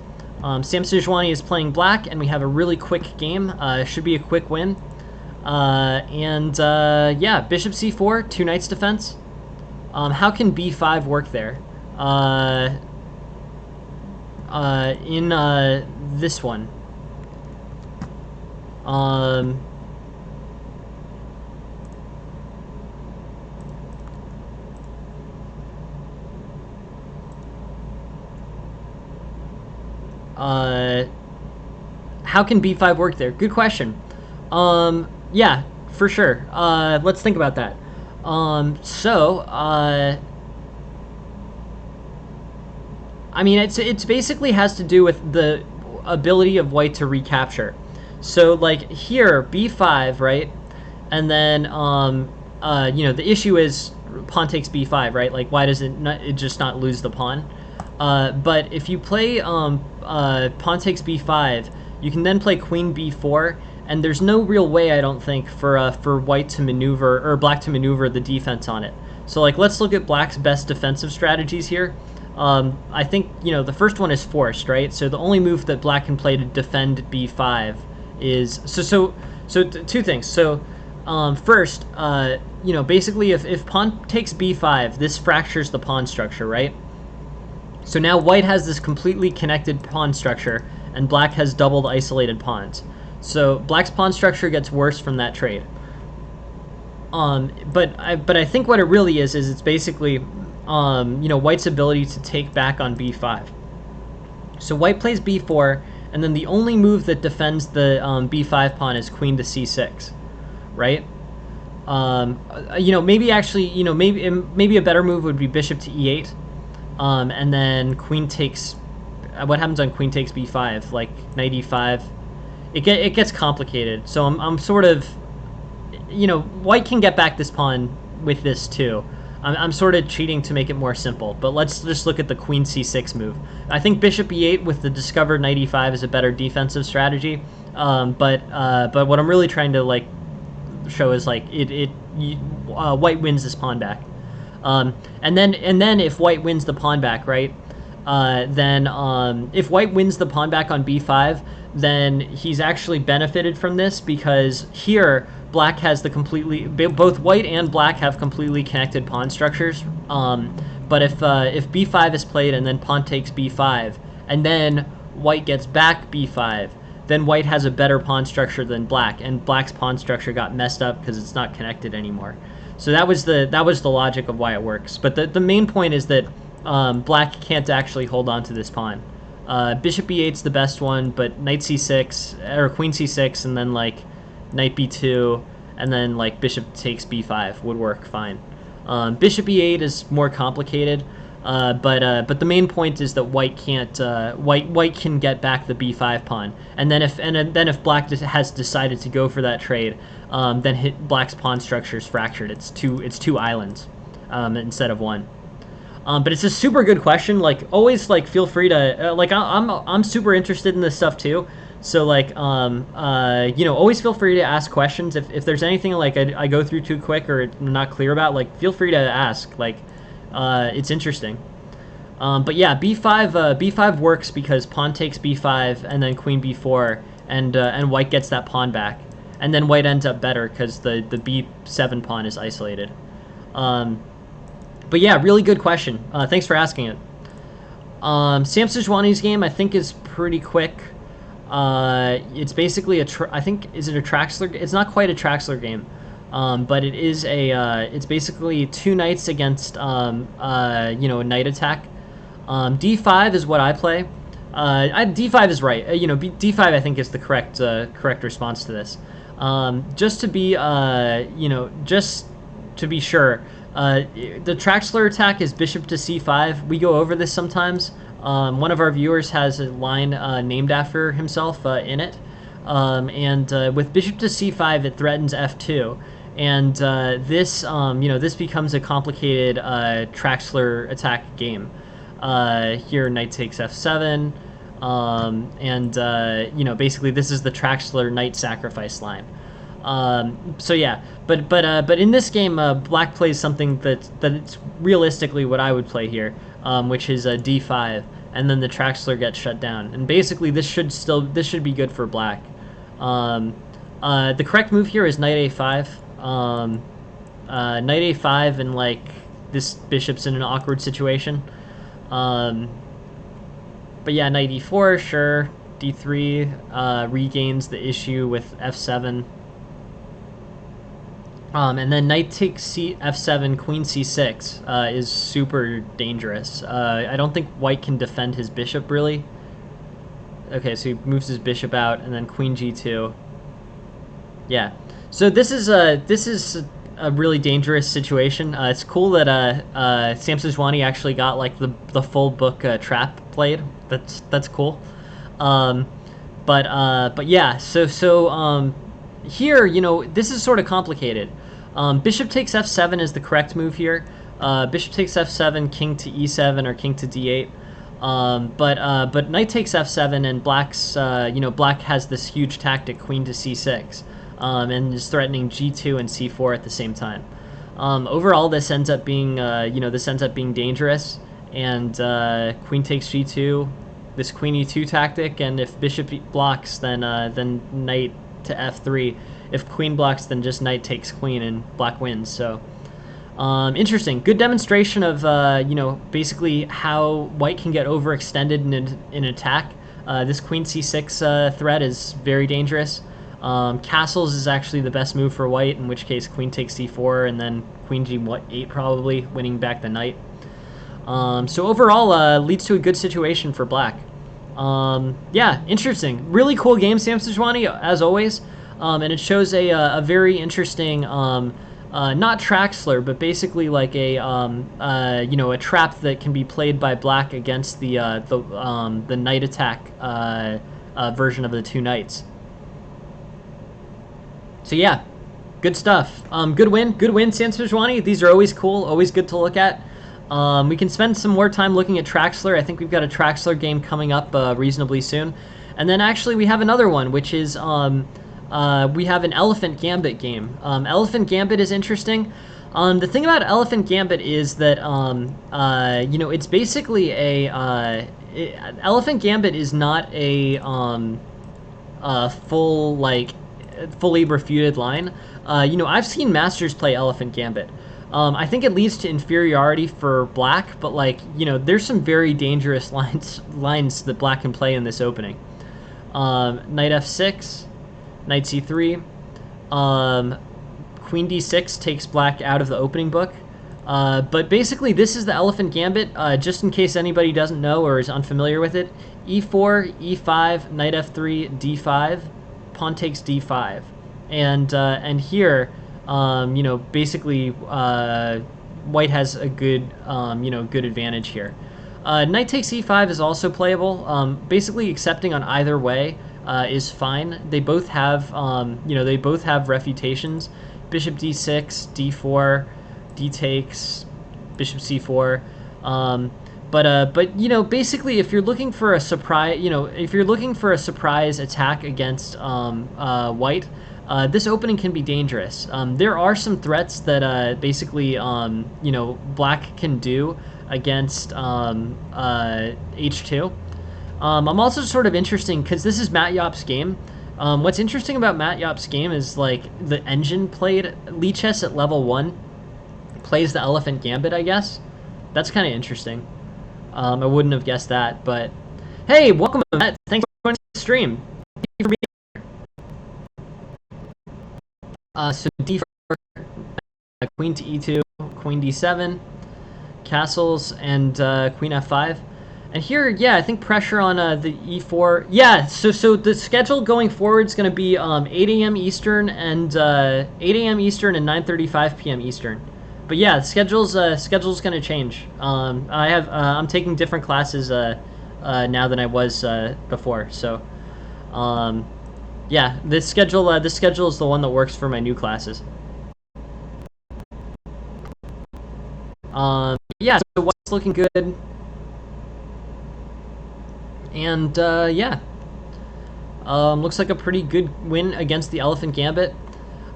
Sam Sejuani is playing black, and we have a really quick game. Should be a quick win. Yeah, bishop c4, 2 knights defense. How can b5 work there? In this one. how can b5 work there? Good question. Yeah, for sure. Let's think about that. I mean, it's basically has to do with the ability of white to recapture. So like here, b5, right? And then the issue is pawn takes b5, right? Like why does it just not lose the pawn? But if you play pawn takes b5, you can then play queen b4, and there's no real way, I don't think, for white to maneuver or black to maneuver the defense on it. So like let's look at black's best defensive strategies here. I think the first one is forced, right? So the only move that black can play to defend b5 is so two things. So first, basically if pawn takes b5, this fractures the pawn structure, right? So now white has this completely connected pawn structure, and black has doubled isolated pawns. So black's pawn structure gets worse from that trade. But I think what it really is it's basically white's ability to take back on b5. So white plays b4, and then the only move that defends the b5 pawn is queen to c6, right? Maybe a better move would be bishop to e8, and then queen takes. What happens on queen takes b5? Like knight e5. It gets complicated. So I'm sort of, white can get back this pawn with this too. I'm sort of cheating to make it more simple, but let's just look at the queen c6 move. I think bishop e8 with the discovered knight e5 is a better defensive strategy, but what I'm really trying to show is white wins this pawn back, and then if white wins the pawn back, right? If white wins the pawn back on b5, then he's actually benefited from this, because here black has both white and black have completely connected pawn structures. But if b5 is played and then pawn takes b5, and then white gets back b5, then white has a better pawn structure than black, and black's pawn structure got messed up because it's not connected anymore. So that was the logic of why it works. But the main point is that black can't actually hold on to this pawn. Bishop e8's the best one, but knight c6 or queen c6, and then knight b2, and then bishop takes b5 would work fine. Bishop e8 is more complicated, but the main point is that white can't. White can get back the b5 pawn, and then if black has decided to go for that trade, then black's pawn structure is fractured. It's two islands instead of one. But it's a super good question. Always, feel free to I'm super interested in this stuff too. So always feel free to ask questions. If there's anything I go through too quick or I'm not clear about, feel free to ask. It's interesting. But yeah, b5 works because pawn takes b5 and then queen b4, and white gets that pawn back, and then white ends up better because the b7 pawn is isolated. But yeah, really good question. Thanks for asking it. Sam Sejuani's game, I think, is pretty quick. It's basically I think, is it a Traxler? It's not quite a Traxler game, but it is it's basically two knights against, a knight attack. D5 is what I play. D5 is right. D5 I think is the correct response to this. Just to be, just to be sure. The Traxler attack is bishop to c5. We go over this sometimes. One of our viewers has a line named after himself in it. And with bishop to c5, it threatens f2. And this becomes a complicated Traxler attack game. Here, knight takes f7. Basically this is the Traxler knight sacrifice line. So yeah, but in this game, black plays something that's realistically what I would play here, which is a d5, and then the Traxler gets shut down. And basically, this should be good for black. The correct move here is knight a5. Knight a5, and this bishop's in an awkward situation. But yeah, knight e4, sure. d3 regains the issue with f7. And then knight takes f7, queen c6 is super dangerous. I don't think white can defend his bishop, really. Okay, so he moves his bishop out, and then queen g2. Yeah. So this is a really dangerous situation. It's cool that Sam Sejuani actually got like the full book trap played. That's cool. Um, but yeah. Here, this is sort of complicated. Bishop takes f7 is the correct move here. Bishop takes f7, king to e7 or king to d8. But knight takes f7, and black has this huge tactic, queen to c6, and is threatening g2 and c4 at the same time. Overall, this ends up being dangerous, and queen takes g2, this queen e2 tactic, and if bishop blocks, then knight to f3. If queen blocks, then just knight takes queen, and black wins. So. Interesting. Good demonstration of, basically how white can get overextended in attack. This queen c6 threat is very dangerous. Castles is actually the best move for white, in which case queen takes c4 and then queen g8 probably, winning back the knight. So overall, leads to a good situation for black. Yeah, interesting. Really cool game, Sam Sejuani, as always. And it shows a very interesting... not Traxler, but basically like a trap that can be played by black against the knight attack version of the two knights. So yeah, good stuff. Good win, Sam Sejuani. These are always cool, always good to look at. We can spend some more time looking at Traxler. I think we've got a Traxler game coming up reasonably soon, and then actually we have another one, which is. We have an Elephant Gambit game. Elephant Gambit is interesting. The thing about Elephant Gambit is that, it's basically Elephant Gambit is not a fully refuted line. I've seen masters play Elephant Gambit. I think it leads to inferiority for black, but there's some very dangerous lines that black can play in this opening. Knight f6. Knight c3, queen d6 takes black out of the opening book. But basically, this is the Elephant Gambit, just in case anybody doesn't know or is unfamiliar with it. e4, e5, knight f3, d5, pawn takes d5. And here, basically, white has a good, good advantage here. Knight takes e5 is also playable, basically accepting on either way. Is fine. They both have, they both have refutations. Bishop d6, d4, d takes, bishop c4. But basically, if you're looking for a surprise, attack against white, this opening can be dangerous. There are some threats that basically, black can do against h2. I'm also sort of interesting because this is Matt Yop's game. What's interesting about Matt Yop's game is like the engine played Lichess at level 1 plays the Elephant Gambit, I guess. That's kind of interesting. I wouldn't have guessed that, but hey, welcome, Matt. Thanks for joining the stream. Thank you for being here. So d4, queen to e2, queen d7, castles, and queen f5. And here, yeah, I think pressure on the e4. Yeah, so the schedule going forward is going to be 8 a.m. Eastern and 8 a.m. Eastern and 9:35 p.m. Eastern. But yeah, the schedule's going to change. I'm taking different classes now than I was before. So, yeah, this schedule is the one that works for my new classes. Yeah, so what's looking good. And, yeah. Looks like a pretty good win against the Elephant Gambit.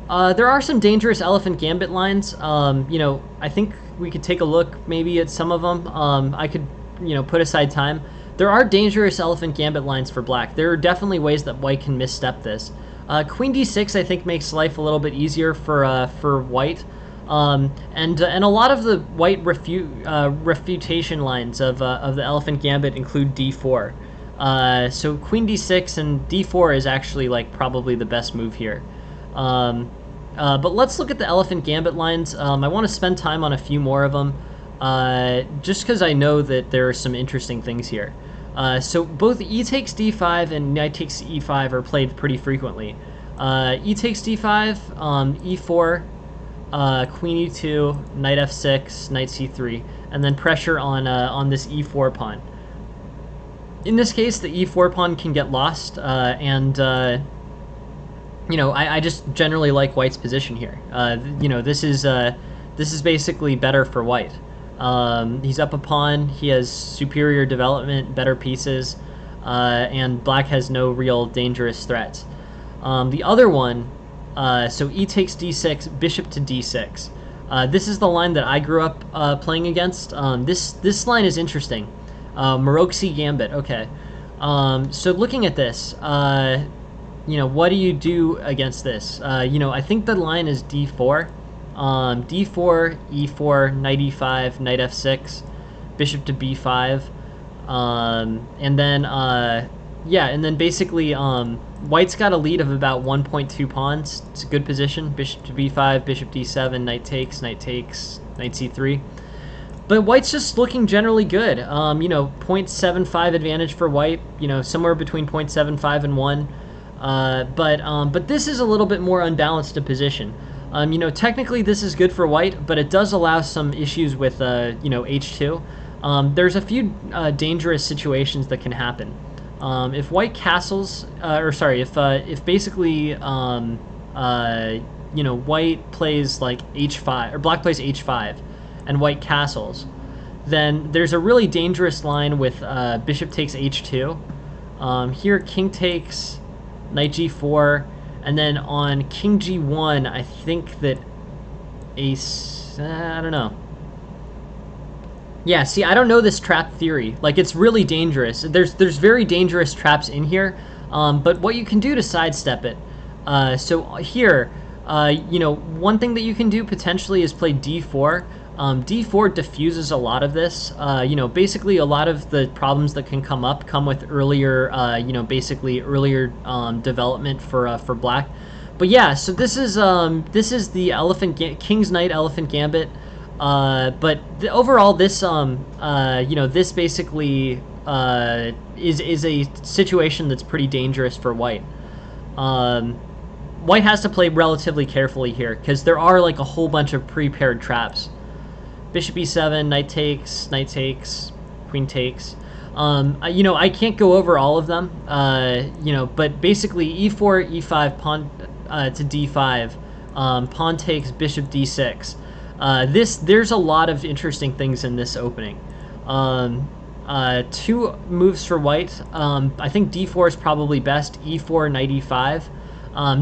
There are some dangerous Elephant Gambit lines. I think we could take a look maybe at some of them. I could, put aside time. There are dangerous Elephant Gambit lines for black. There are definitely ways that white can misstep this. Queen d6, I think, makes life a little bit easier for white. And a lot of the white refutation lines of the Elephant Gambit include d4. So queen d6 and d4 is actually like probably the best move here. But let's look at the Elephant Gambit lines. I want to spend time on a few more of them, just because I know that there are some interesting things here. So both e takes d5 and knight takes e5 are played pretty frequently. E takes d5, e4, queen e2, knight f6, knight c3, and then pressure on this e4 pawn. In this case, the e4 pawn can get lost, and I just generally like White's position here. This is basically better for White. He's up a pawn. He has superior development, better pieces, and Black has no real dangerous threats. The other one, so e takes d6, bishop to d6. This is the line that I grew up playing against. This line is interesting. Maroczy Gambit. Okay. So looking at this, what do you do against this? I think the line is d4. D4, E4, knight E5, knight F6, bishop to B5, and then basically White's got a lead of about 1.2 pawns. It's a good position. Bishop to B5, bishop D7, knight takes, knight C3. But White's just looking generally good. 0.75 advantage for White. Somewhere between 0.75 and 1. But this is a little bit more unbalanced a position. Technically this is good for White, but it does allow some issues with, H2. There's a few dangerous situations that can happen. If White castles, if basically, White plays like H5, or Black plays H5, and White castles, then there's a really dangerous line with bishop takes H2. Here, king takes, knight G4, and then on king G1, I think that ace, I don't know. Yeah, see, I don't know this trap theory. Like, it's really dangerous. There's very dangerous traps in here, but what you can do to sidestep it. So here, one thing that you can do potentially is play D4. D4 diffuses a lot of this. Basically a lot of the problems that can come up come with earlier, earlier development for Black. But yeah, so this is the King's Knight Elephant Gambit. But overall, this this basically is a situation that's pretty dangerous for White. White has to play relatively carefully here because there are like a whole bunch of prepared traps. Bishop e7, knight takes, queen takes. I can't go over all of them. But basically e4, e5, pawn to d5, pawn takes, bishop d6. There's a lot of interesting things in this opening. Two moves for White. I think d4 is probably best. E4, knight e5.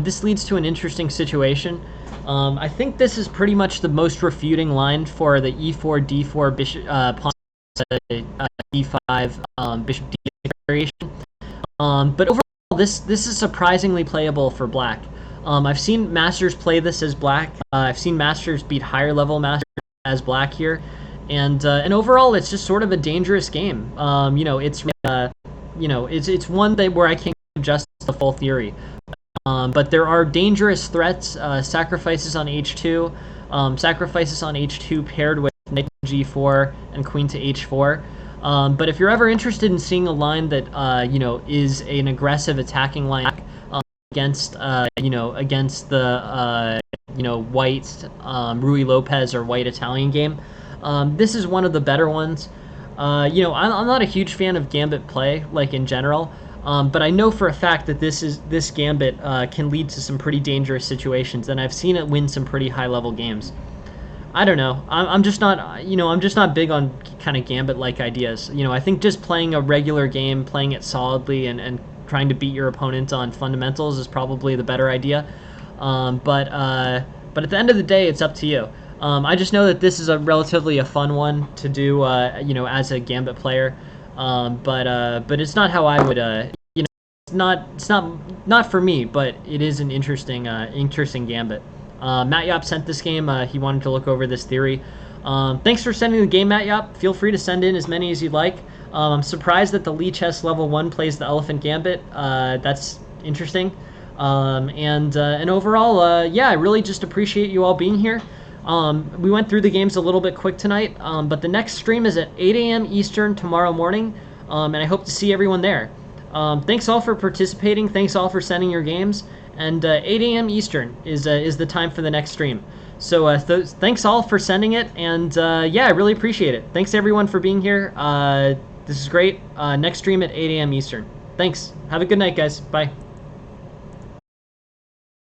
This leads to an interesting situation. I think this is pretty much the most refuting line for the e4, d4, bishop, pawn e5, bishop d8 variation. But overall, this is surprisingly playable for Black. I've seen masters play this as Black. I've seen masters beat higher level masters as Black here, and overall, it's just sort of a dangerous game. It's one that where I can't adjust the full theory. But there are dangerous threats, sacrifices on h2, sacrifices on h2 paired with knight to g4 and queen to h4. But if you're ever interested in seeing a line that is an aggressive attacking line against the white Rui Lopez or white Italian game, this is one of the better ones. I'm not a huge fan of gambit play, like in general. But I know for a fact that this gambit can lead to some pretty dangerous situations, and I've seen it win some pretty high-level games. I don't know. I'm just not big on kind of gambit-like ideas. I think just playing a regular game, playing it solidly, and trying to beat your opponent on fundamentals is probably the better idea. But at the end of the day, it's up to you. I just know that this is a relatively fun one to do, as a gambit player. But it's not how I would, it's not for me, but it is an interesting gambit. Matt Yop sent this game. He wanted to look over this theory. Thanks for sending the game, Matt Yop. Feel free to send in as many as you'd like. I'm surprised that the Lichess level 1 plays the Elephant Gambit. That's interesting. And overall, I really just appreciate you all being here. We went through the games a little bit quick tonight, but the next stream is at 8 a.m. Eastern tomorrow morning. and I hope to see everyone there. Thanks all for participating. Thanks all for sending your games. And 8 a.m. Eastern is the time for the next stream. So thanks all for sending it, and yeah, I really appreciate it. Thanks everyone for being here. This is great. Next stream at 8 a.m. Eastern. Thanks. Have a good night, guys. Bye.